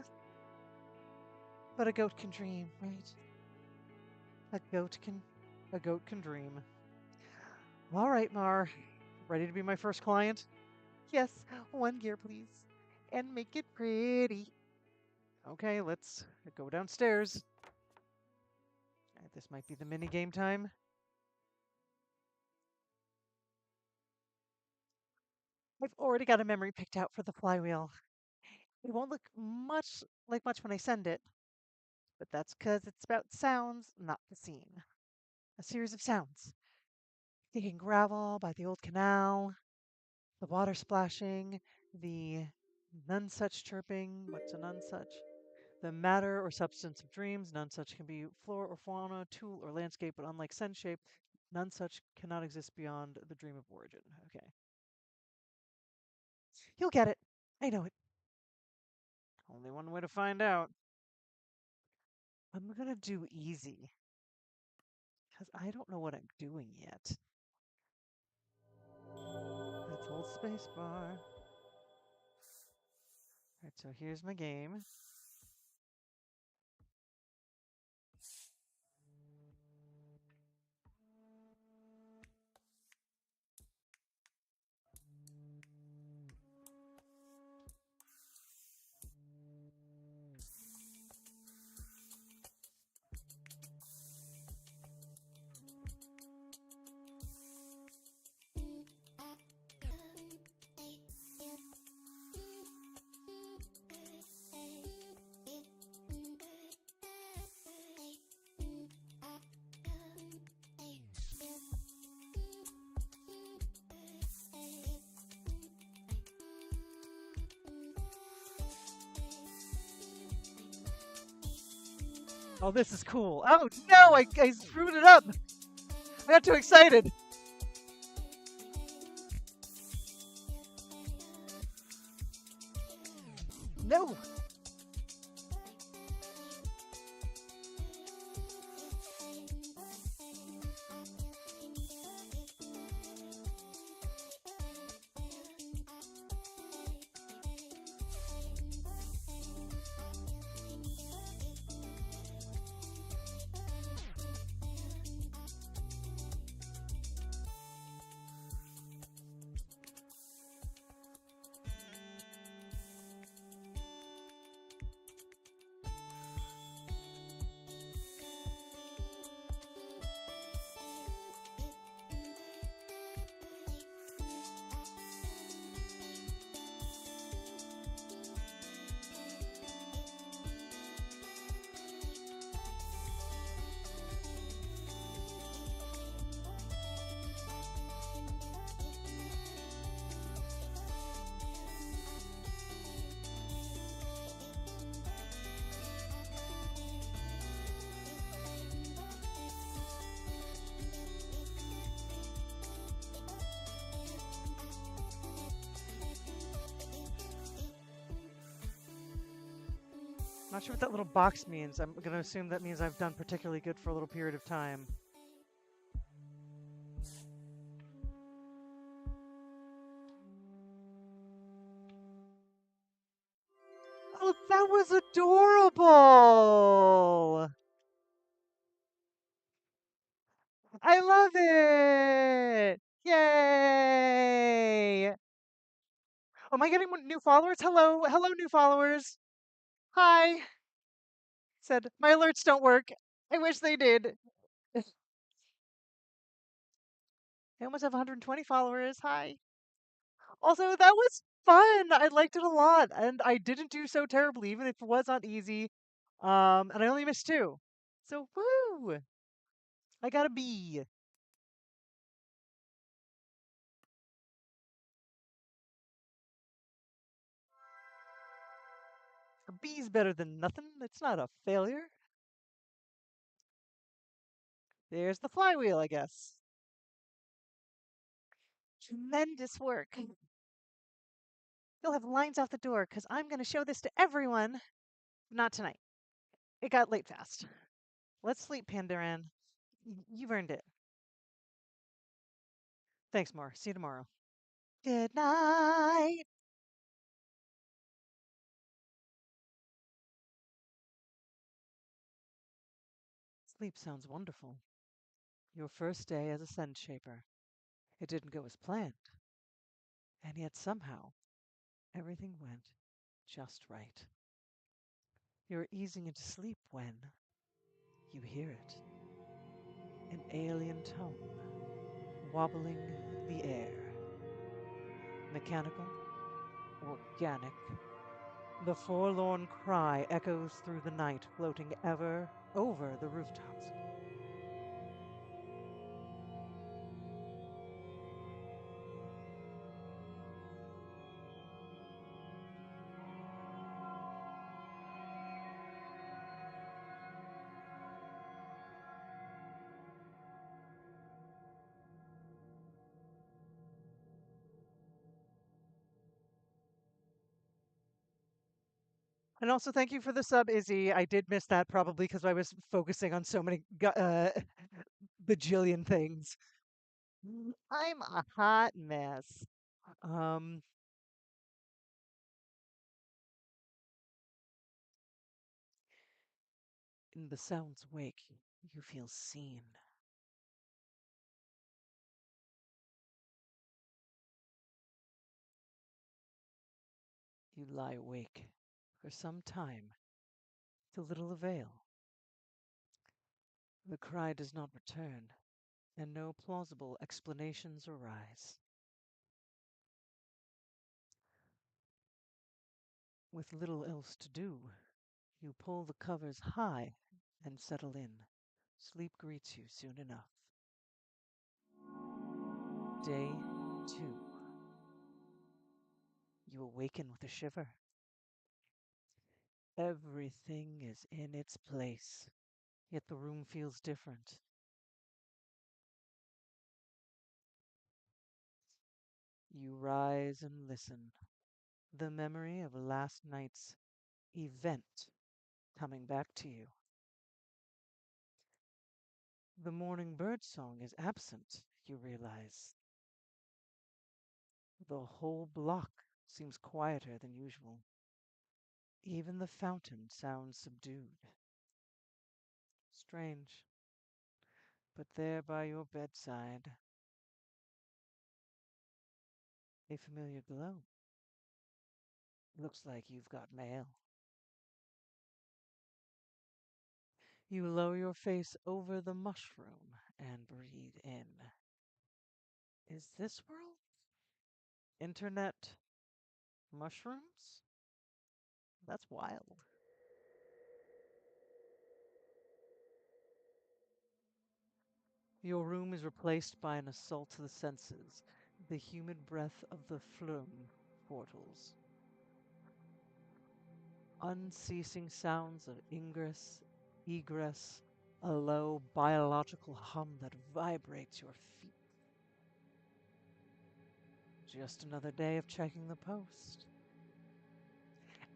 But a goat can dream, right? A goat can dream. All right, Mar. Ready to be my first client? Yes, one gear, please. And make it pretty. Okay, let's go downstairs. This might be the mini game time. I've already got a memory picked out for the flywheel. It won't look much when I send it, but that's because it's about sounds, not the scene. A series of sounds. Digging gravel by the old canal, the water splashing, the none such chirping. What's a none such? The matter or substance of dreams. None such can be flora or fauna, tool or landscape, but unlike sense shape, none such cannot exist beyond the dream of origin. Okay. You'll get it. I know it. Only one way to find out. I'm gonna do easy. Because I don't know what I'm doing yet. Let's hold spacebar. Alright, so here's my game. Oh, this is cool. Oh, no, I screwed it up. I got too excited. No. Not sure what that little box means. I'm going to assume that means I've done particularly good for a little period of time. Oh, that was adorable! I love it! Yay! Am I getting new followers? Hello, hello, new followers. Hi. Said my alerts don't work. I wish they did. I almost have 120 followers. Hi. Also, that was fun. I liked it a lot, and I didn't do so terribly, even if it was not easy. And I only missed two. So woo! I got a B. A B's better than nothing. It's not a failure. There's the flywheel, I guess. Tremendous work. You'll have lines out the door because I'm going to show this to everyone. Not tonight. It got late fast. Let's sleep, Pandaran. You've earned it. Thanks, more. See you tomorrow. Good night. Sleep sounds wonderful. Your first day as a Sen Shaper. It didn't go as planned. And yet somehow, everything went just right. You're easing into sleep when you hear it. An alien tone, wobbling the air. Mechanical, organic. The forlorn cry echoes through the night, floating ever over the rooftops. And also, thank you for the sub, Izzy. I did miss that probably because I was focusing on so many bajillion things. I'm a hot mess. Um, in the sound's wake, you feel seen. You lie awake for some time, to little avail. The cry does not return, and no plausible explanations arise. With little else to do, you pull the covers high and settle in. Sleep greets you soon enough. Day 2. You awaken with a shiver. Everything is in its place, yet the room feels different. You rise and listen, the memory of last night's event coming back to you. The morning bird song is absent, you realize. The whole block seems quieter than usual. Even the fountain sounds subdued. Strange, but there by your bedside, a familiar glow. Looks like you've got mail. You lower your face over the mushroom and breathe in. Is this world? Internet mushrooms? That's wild. Your room is replaced by an assault to the senses, the humid breath of the Flum portals. Unceasing sounds of ingress, egress, a low biological hum that vibrates your feet. Just another day of checking the post.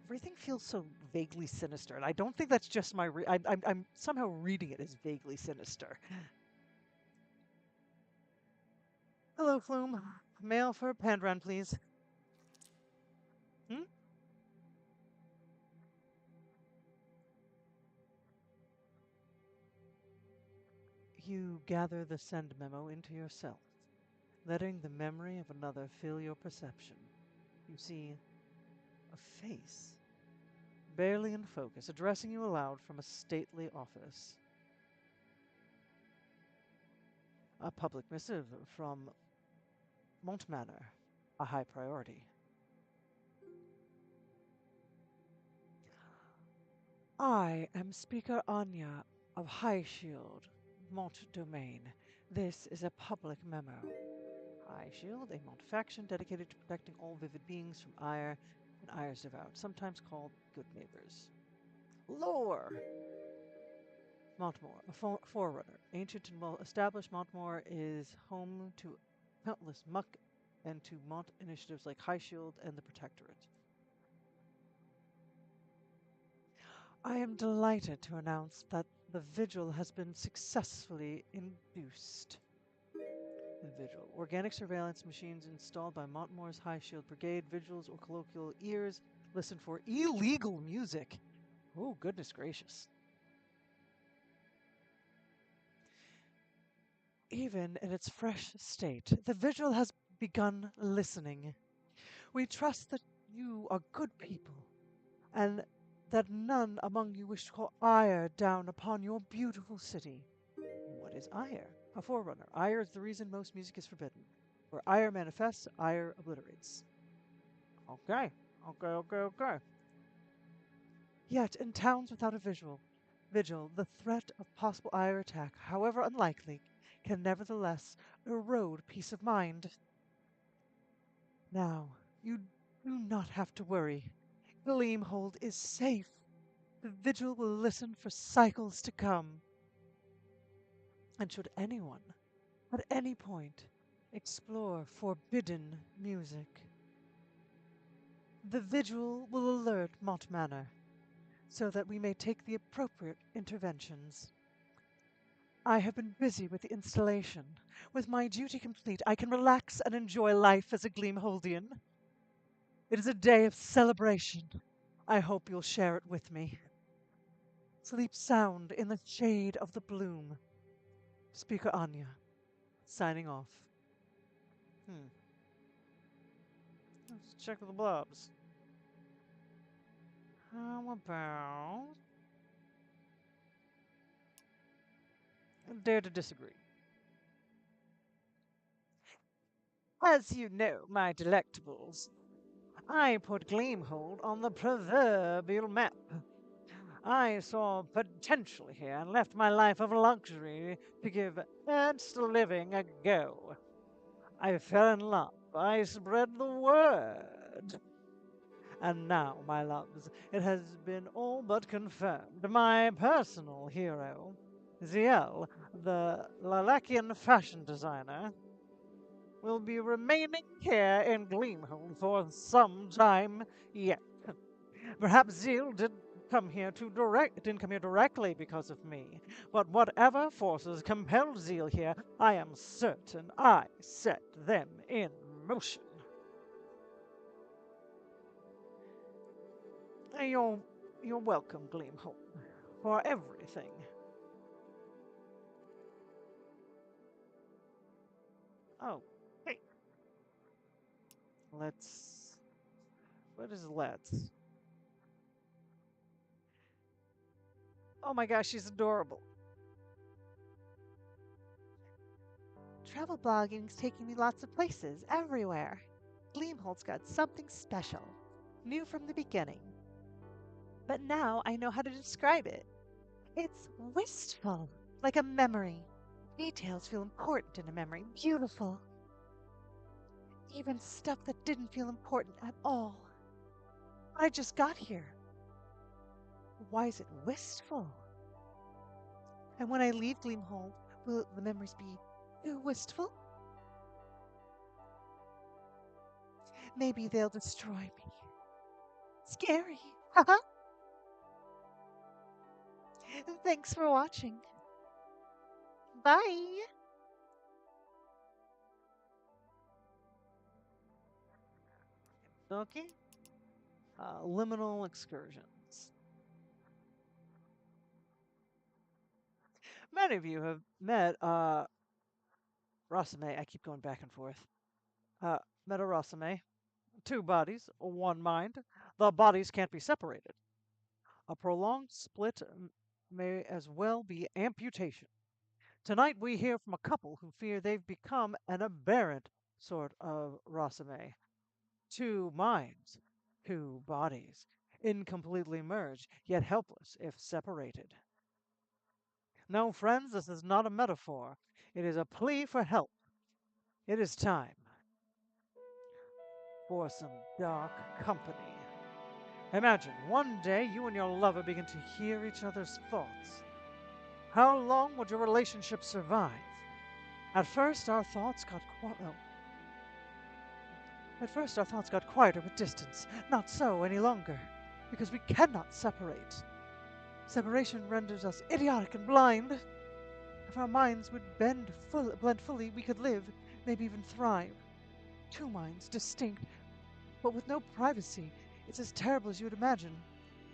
Everything feels so vaguely sinister, and I don't think that's just my. I'm somehow reading it as vaguely sinister. Hello, Flume. Mail for Pandran, please. Hmm? You gather the send memo into yourself, letting the memory of another fill your perception. You see a face, barely in focus, addressing you aloud from a stately office. A public missive from Montmanor, a high priority. I am Speaker Anya of High Shield, Mont Domain. This is a public memo. High Shield, a Mont faction dedicated to protecting all vivid beings from ire and ire's devout, sometimes called good neighbors. Lore! Montmore, a forerunner. Ancient and well-established, Montmore is home to countless muck and to Mont initiatives like High Shield and the Protectorate. I am delighted to announce that the vigil has been successfully induced. The vigil. Organic surveillance machines installed by Montmore's High Shield Brigade. Vigils or colloquial ears listen for illegal music. Oh, goodness gracious. Even in its fresh state, the vigil has begun listening. We trust that you are good people, and that none among you wish to call ire down upon your beautiful city. What is ire? A forerunner. Ire is the reason most music is forbidden. Where ire manifests, ire obliterates. Okay. Okay. Yet, in towns without a vigil, the threat of possible ire attack, however unlikely, can nevertheless erode peace of mind. Now, you do not have to worry. Gleamhold is safe. The vigil will listen for cycles to come. And should anyone, at any point, explore forbidden music, the vigil will alert Montmanor, so that we may take the appropriate interventions. I have been busy with the installation. With my duty complete, I can relax and enjoy life as a Gleamholdian. It is a day of celebration. I hope you'll share it with me. Sleep sound in the shade of the bloom. Speaker Anya, signing off. Let's check with the blobs. How about... Dare to disagree. As you know, my delectables, I put Gleamhold on the proverbial map. I saw potential here and left my life of luxury to give ernst living a go. I fell in love. I spread the word. And now, my loves, it has been all but confirmed. My personal hero, Ziel, the Lalakian fashion designer, will be remaining here in Gleamhold for some time yet. Perhaps Zeal didn't come here directly because of me, but whatever forces compelled Zeal here, I am certain I set them in motion. You're welcome, Gleamhold, for everything. Oh, hey. Let's... What is let's? Oh my gosh, she's adorable. Travel blogging's taking me lots of places, everywhere. Gleamhold's got something special, new from the beginning. But now I know how to describe it. It's wistful, like a memory. Details feel important in a memory, beautiful. Even stuff that didn't feel important at all. I just got here. Why is it wistful? And when I leave Gleamhold, will the memories be too wistful? Maybe they'll destroy me. Scary. Haha. Thanks for watching. Bye. Okay. Liminal excursions. Many of you have met Rasame. I keep going back and forth. Met a Rasame. Two bodies, one mind. The bodies can't be separated. A prolonged split may as well be amputation. Tonight we hear from a couple who fear they've become an aberrant sort of Rasame. Two minds, two bodies, incompletely merged, yet helpless if separated. No, friends, this is not a metaphor. It is a plea for help. It is time for some dark company. Imagine one day you and your lover begin to hear each other's thoughts. How long would your relationship survive? At first, our thoughts got quieter with distance. Not so any longer, because we cannot separate. Separation renders us idiotic and blind. If our minds would blend fully, we could live, maybe even thrive. Two minds, distinct, but with no privacy. It's as terrible as you would imagine.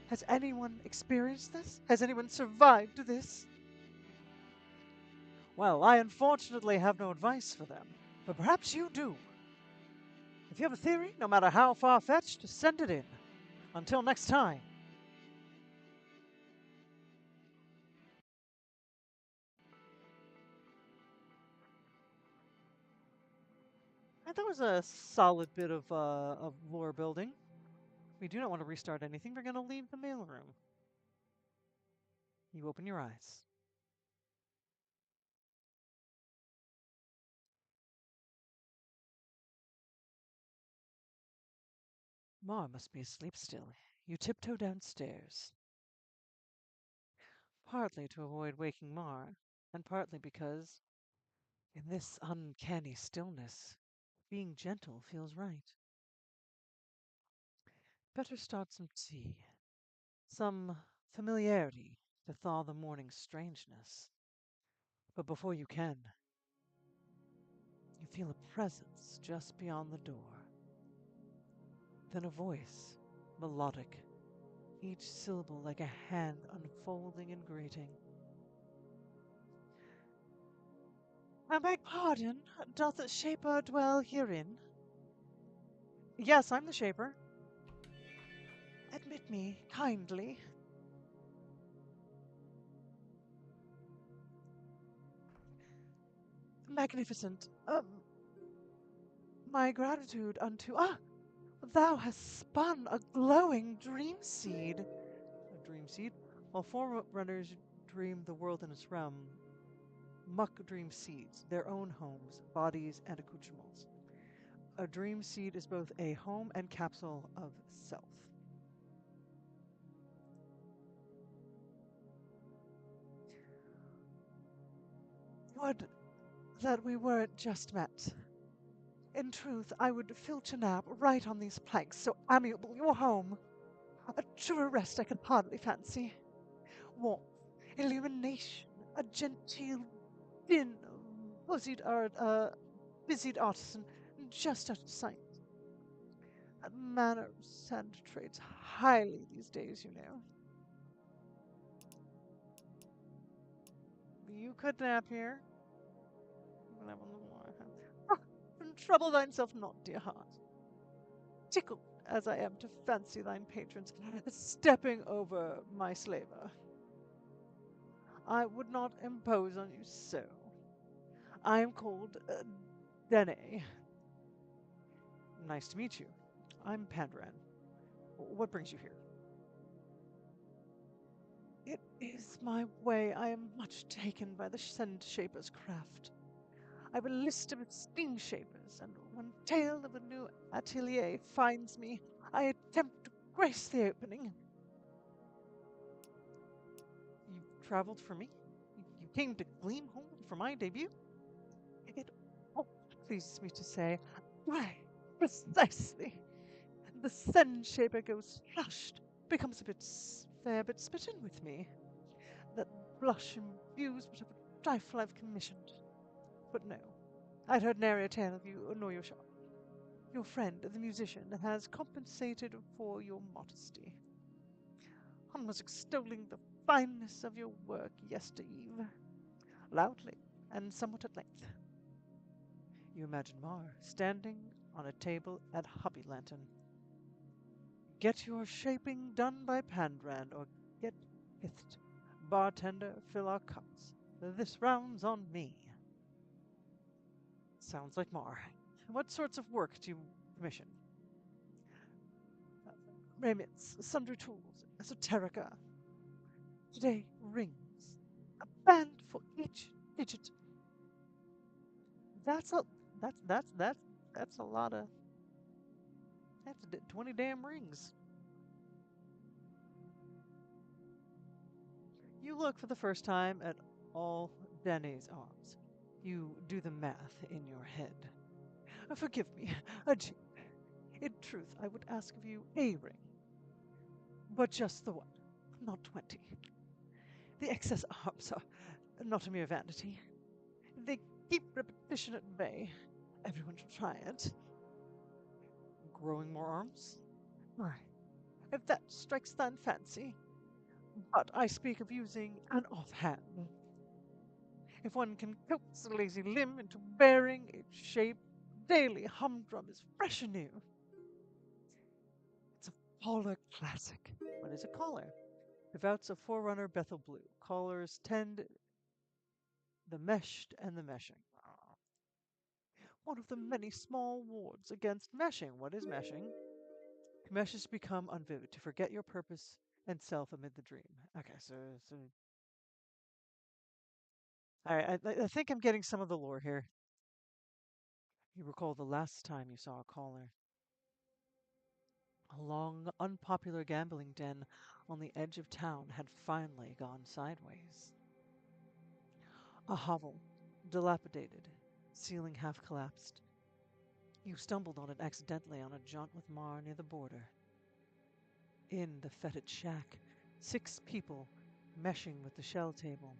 Has anyone experienced this? Has anyone survived this? Well, I unfortunately have no advice for them, but perhaps you do. If you have a theory, no matter how far-fetched, send it in. Until next time. That was a solid bit of lore building. We do not want to restart anything. We're going to leave the mailroom. You open your eyes. Ma must be asleep still. You tiptoe downstairs. Partly to avoid waking Mar, and partly because, in this uncanny stillness, being gentle feels right. Better start some tea. Some familiarity to thaw the morning's strangeness. But before you can, you feel a presence just beyond the door. Then a voice, melodic, each syllable like a hand unfolding in greeting. I beg pardon, doth the Shaper dwell herein? Yes, I'm the Shaper. Admit me, kindly. Magnificent. My gratitude unto... Ah! Thou hast spun a glowing dream seed. A dream seed? While forerunners dream the world in its realm, Muck dream seeds, their own homes, bodies, and accoutrements. A dream seed is both a home and capsule of self. Would that we weren't just met. In truth, I would filch a nap right on these planks, so amiable your home. A truer rest I could hardly fancy. Warmth, illumination, a genteel din of busied artisan just out of sight. That manners and trades highly these days, you know. You could nap here. You can nap on the floor. Trouble thyself not, dear heart. Tickled as I am to fancy thine patrons stepping over my slaver. I would not impose on you so. I am called Dene. Nice to meet you. I'm Pandran. What brings you here? It is my way. I am much taken by the Send Shaper's craft. I've a list of its steam shapers, and when tale of a new atelier finds me, I attempt to grace the opening. You traveled for me? You came to Gleamhold for my debut? It pleases me to say, why, precisely. The Sen Shaper goes flushed, becomes a bit fair bit smitten with me. That blush imbues whatever trifle I've commissioned. But no, I'd heard nary a tale of you nor your shop. Your friend, the musician, has compensated for your modesty. One was extolling the fineness of your work yestereve, loudly and somewhat at length. You imagine Mar standing on a table at Hobby Lantern. Get your shaping done by Pandrand, or get pithed. Bartender, fill our cups. This round's on me. Sounds like Mar. What sorts of work do you commission? Raiments, sundry tools, esoterica. Today, rings. A band for each digit. That's a that's a lot of that's 20 damn rings. You look for the first time at all Danae's arms. You do the math in your head. Forgive me, Ajib. In truth, I would ask of you a ring, but just the one, not 20. The excess arms are not a mere vanity. They keep repetition at bay. Everyone should try it. Growing more arms? Why, if that strikes thine fancy. But I speak of using an offhand. If one can coax a lazy limb into bearing its shape, daily humdrum is fresh and new. It's a collar classic. What is a collar? Devout's a forerunner Bethel Blue. Collars tend the meshed and the meshing. One of the many small wards against meshing. What is meshing? To mesh is to become unvivid, to forget your purpose and self amid the dream. Okay, so all right, I think I'm getting some of the lore here. You recall the last time you saw a caller. A long, unpopular gambling den on the edge of town had finally gone sideways. A hovel, dilapidated, ceiling half collapsed. You stumbled on it accidentally on a jaunt with Mar near the border. In the fetid shack, 6 people meshing with the shell table,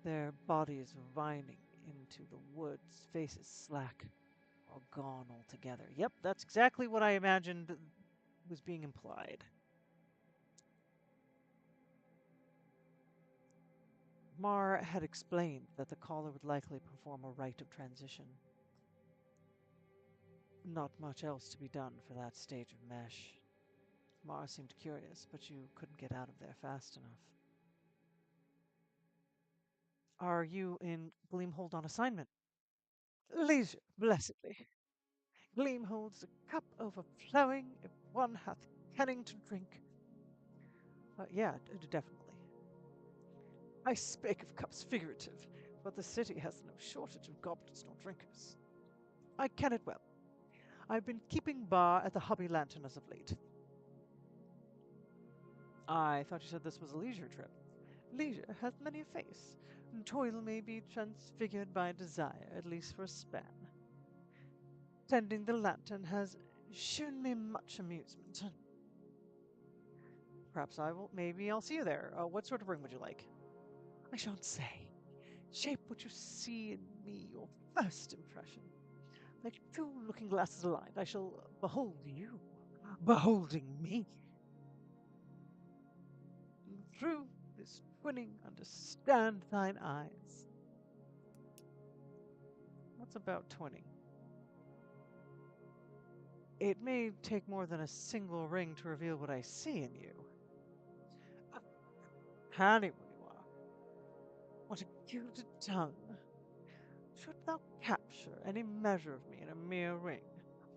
their bodies vining into the woods, faces slack, or gone altogether. Yep, that's exactly what I imagined was being implied. Mar had explained that the caller would likely perform a rite of transition. Not much else to be done for that stage of mesh. Mar seemed curious, but you couldn't get out of there fast enough. Are you in Gleamhold on assignment? Leisure, blessedly. Gleamhold's a cup overflowing if one hath kenning to drink. Yeah, definitely. I spake of cups figurative, but the city has no shortage of goblets nor drinkers. I ken it well. I've been keeping bar at the Hobby Lantern as of late. I thought you said this was a leisure trip. Leisure hath many a face, and toil may be transfigured by desire, at least for a span. Tending the lantern has shewn me much amusement. Perhaps maybe I'll see you there. What sort of ring would you like? I shan't say. Shape what you see in me your first impression. Like 2 looking glasses aligned, I shall behold you, beholding me. And through this twinning understand thine eyes. What's about twinning? It may take more than a single ring to reveal what I see in you. Handy what you are. What a gilded tongue. Should thou capture any measure of me in a mere ring,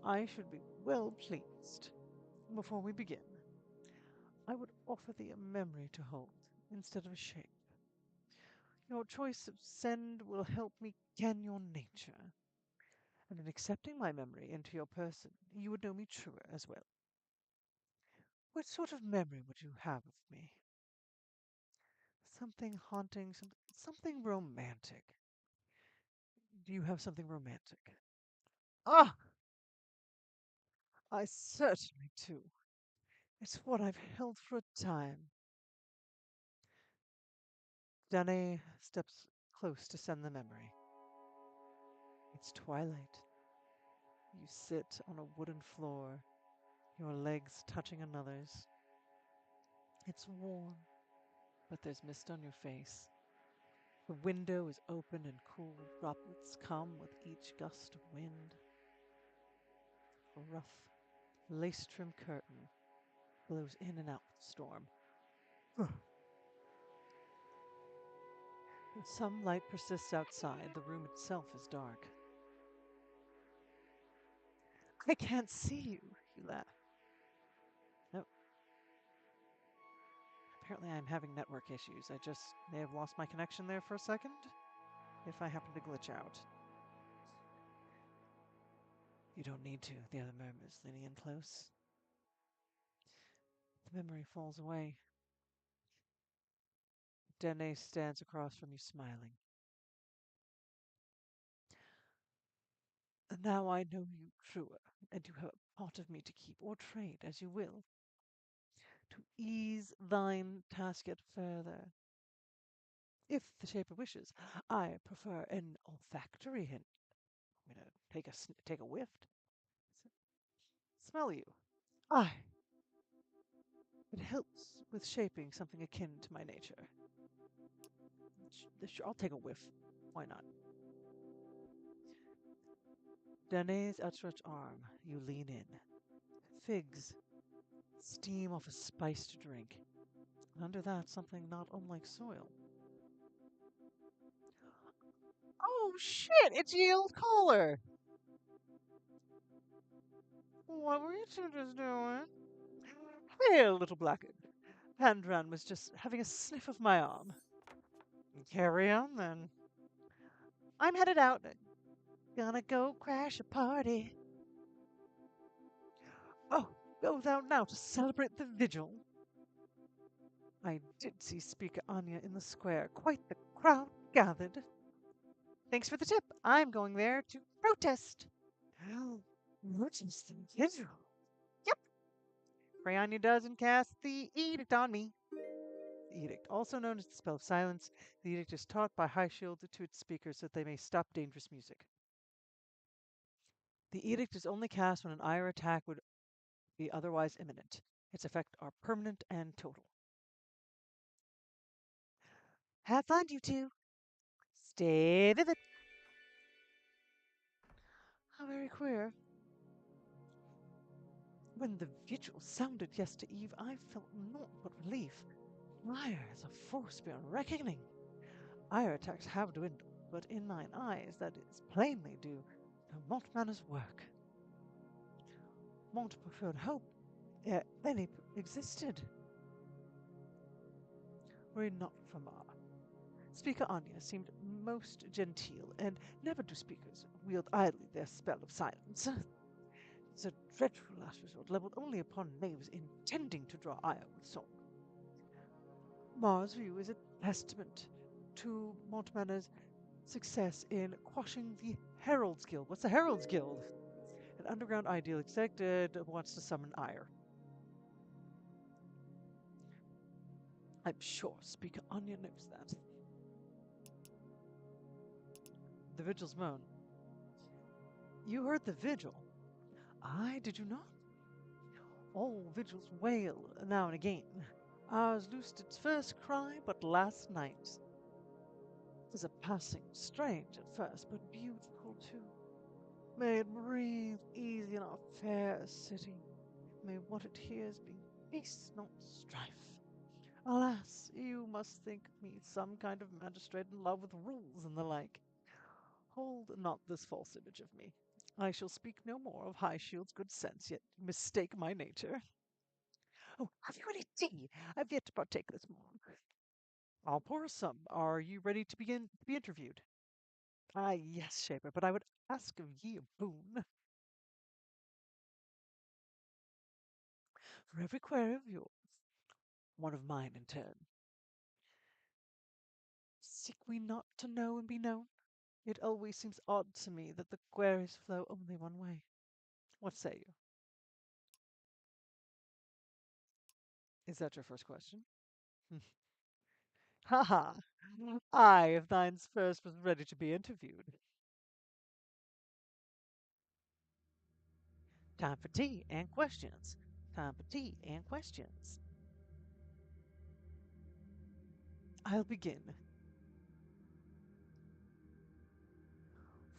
I should be well pleased. Before we begin, I would offer thee a memory to hold instead of a shape. Your choice of send will help me ken your nature, and in accepting my memory into your person, you would know me truer as well. What sort of memory would you have of me? Something haunting, something romantic. Do you have something romantic? Ah! I certainly do. It's what I've held for a time. Danae steps close to send the memory. It's twilight. You sit on a wooden floor, your legs touching another's. It's warm, but there's mist on your face. The window is open and cool droplets come with each gust of wind. A rough, lace trimmed curtain blows in and out with the storm. Some light persists outside. The room itself is dark. I can't see you, you laugh. No, apparently I'm having network issues. I just may have lost my connection there for a second, if I happen to glitch out. You don't need to, the other murmurs, leaning in close. The memory falls away. Danae stands across from you, smiling. And now I know you truer, and you have a part of me to keep or trade as you will, to ease thine task yet further. If the shaper wishes, I prefer an olfactory hint. I'm gonna take a whiff. Smell you. Aye. It helps with shaping something akin to my nature. Sure, I'll take a whiff. Why not? Danae's outstretched arm. You lean in. Figs. Steam off a spiced drink. And under that, something not unlike soil. Oh shit! It's Yield Caller! What were you two just doing? Hey, little blackguard. Pandran was just having a sniff of my arm. Carry on then. I'm headed out. Gonna go crash a party. Oh, go thou now to celebrate the vigil. I did see Speaker Anya in the square. Quite the crowd gathered. Thanks for the tip. I'm going there to protest. Well, what is the vigil? Yep. Pray Anya doesn't cast the edict on me. The edict, also known as the spell of silence, the edict is taught by High Shield to its speakers so that they may stop dangerous music. The edict is only cast when an ire attack would be otherwise imminent. Its effects are permanent and total. Have fun, you two. Stay vivid. How very queer. When the vigil sounded yestereve, I felt naught but relief. Ire is a force beyond reckoning. Ire attacks have dwindled, but in thine eyes that is plainly due to Montmana's work. Mont preferred hope, ere any existed. Were it not for Ma. Speaker Anya seemed most genteel, and never do speakers wield idly their spell of silence. It's a dreadful last resort, leveled only upon knaves intending to draw ire with song. Ma's view is a testament to Montmana's success in quashing the Herald's Guild. What's the Herald's Guild? An underground ideal exec who wants to summon ire. I'm sure Speaker Anya knows that. The vigil's moan. You heard the vigil? Aye, did you not? All vigils wail now and again. Ours loosed its first cry but last night. 'Tis a passing strange at first, but beautiful too. May it breathe easy in our fair city. May what it hears be peace, not strife. Alas, you must think me some kind of magistrate in love with rules and the like. Hold not this false image of me. I shall speak no more of High Shield's good sense, yet you mistake my nature. Oh, have you any tea? I've yet to partake this morning. I'll pour some. Are you ready to begin to be interviewed? Ah, yes, Shaper, but I would ask of ye a boon. For every query of yours, one of mine in turn. Seek we not to know and be known? It always seems odd to me that the queries flow only one way. What say you? Is that your first question? Ha ha! I, of thine's first, was ready to be interviewed. Time for tea and questions. Time for tea and questions. I'll begin.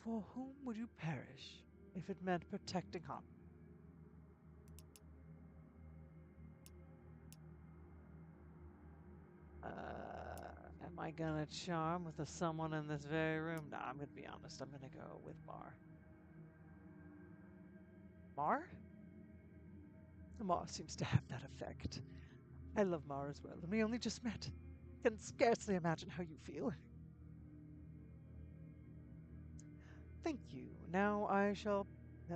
For whom would you perish if it meant protecting Hop? Am I gonna charm with someone in this very room? Nah, I'm gonna be honest. I'm gonna go with Mar. Mar? Mar seems to have that effect. I love Mar as well, and we only just met. Can scarcely imagine how you feel. Thank you. Now I shall.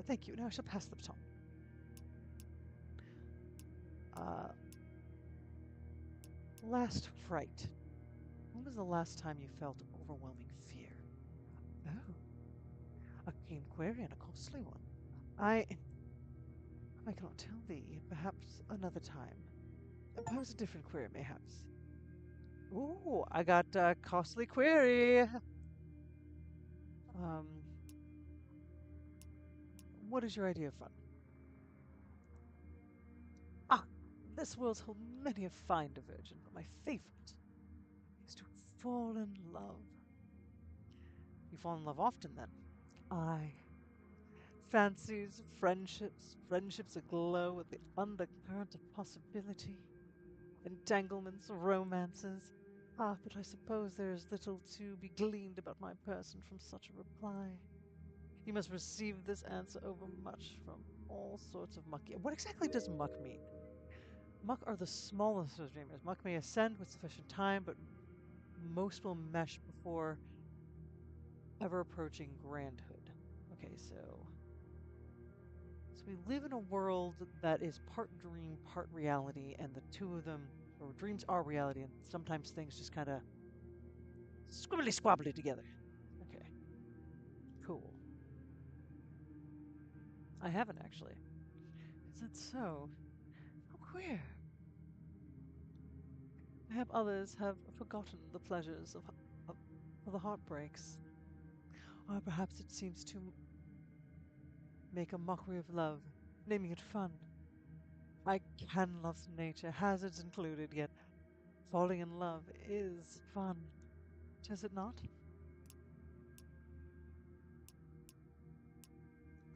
Thank you. Now I shall pass the baton. Last fright. When was the last time you felt overwhelming fear? Oh, a keen query and a costly one. I cannot tell thee. Perhaps another time. Pose a different query, mayhaps. Ooh, I got a costly query. What is your idea of fun? Ah, this world's hold many a fine diversion, but my favorite is to fall in love. You fall in love often, then? Aye. Fancies, friendships aglow with the undercurrent of possibility, entanglements, romances. Ah, but I suppose there is little to be gleaned about my person from such a reply. You must receive this answer overmuch from all sorts of muck. What exactly does muck mean? Muck are the smallest of dreamers. Muck may ascend with sufficient time, but most will mesh before ever approaching grandhood. Okay, so we live in a world that is part dream, part reality, and the two of them, or dreams are reality, and sometimes things just kind of squibbly squabbly together. Okay, cool. I haven't actually. Is that so? How queer. Others have forgotten the pleasures of, of the heartbreaks. Or perhaps it seems to make a mockery of love, naming it fun. I can love nature, hazards included, yet falling in love is fun. Is it not?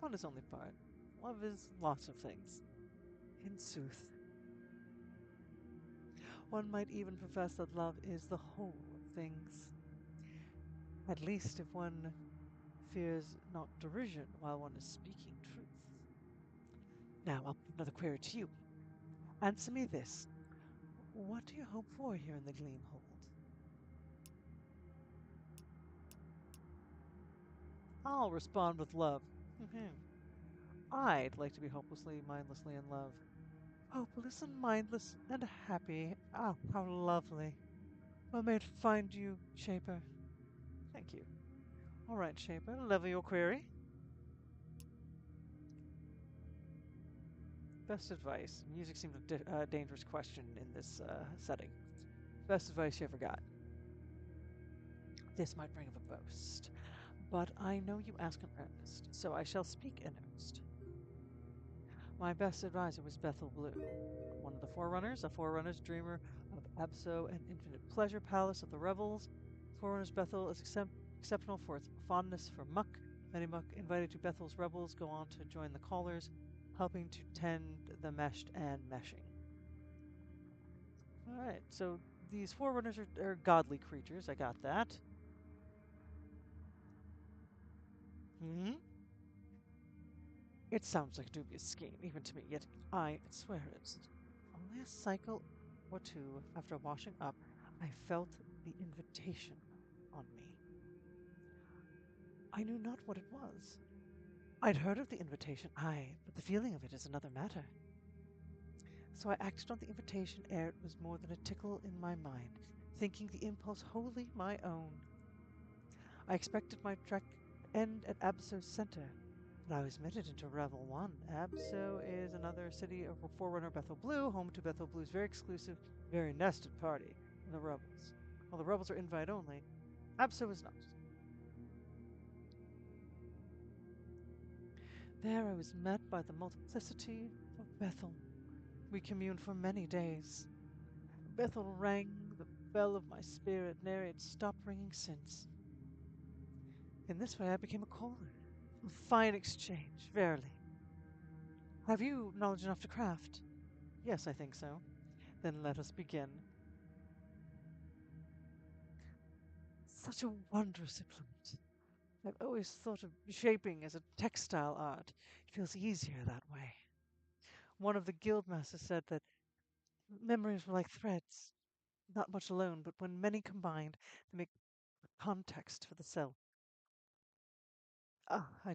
Fun is only part. Love is lots of things. In sooth, one might even profess that love is the whole of things. At least if one fears not derision while one is speaking truth. Now I'll put another query to you. Answer me this. What do you hope for here in the Gleamhold? I'll respond with love. I'd like to be hopelessly, mindlessly in love. Hopeless and mindless and happy. Ah, how lovely. Well, may it find you, Shaper. Thank you. All right, Shaper, level your query. Best advice. Music seems a dangerous question in this setting. Best advice you ever got. This might bring up a boast, but I know you ask in earnest, so I shall speak in earnest. My best advisor was Bethel Blue, one of the Forerunners, a Forerunner's dreamer of Abso and Infinite Pleasure Palace of the Revels. Forerunner's Bethel is exceptional for its fondness for muck. Many muck invited to Bethel's revels go on to join the callers, helping to tend the meshed and meshing. All right, so these Forerunners are godly creatures. I got that. It sounds like a dubious scheme, even to me, yet I swear it's only a cycle or two after washing up, I felt the invitation on me. I knew not what it was. I'd heard of the invitation, aye, but the feeling of it is another matter. So I acted on the invitation ere it was more than a tickle in my mind, thinking the impulse wholly my own. I expected my trek end at Abso's center, But I was admitted into Revel 1. Abso is another city of Forerunner Bethel Blue, home to Bethel Blue's very exclusive, very nested party, the Rebels. While the Rebels are invite only, Abso is not. There I was met by the multiplicity of Bethel. We communed for many days. Bethel rang the bell of my spirit, nary it stopped ringing since. In this way I became a caller. A fine exchange, verily. Have you knowledge enough to craft? Yes, I think so. Then let us begin. Such a wondrous implement. I've always thought of shaping as a textile art. It feels easier that way. One of the guild masters said that memories were like threads, not much alone, but when many combined, they make context for the self. Ah, I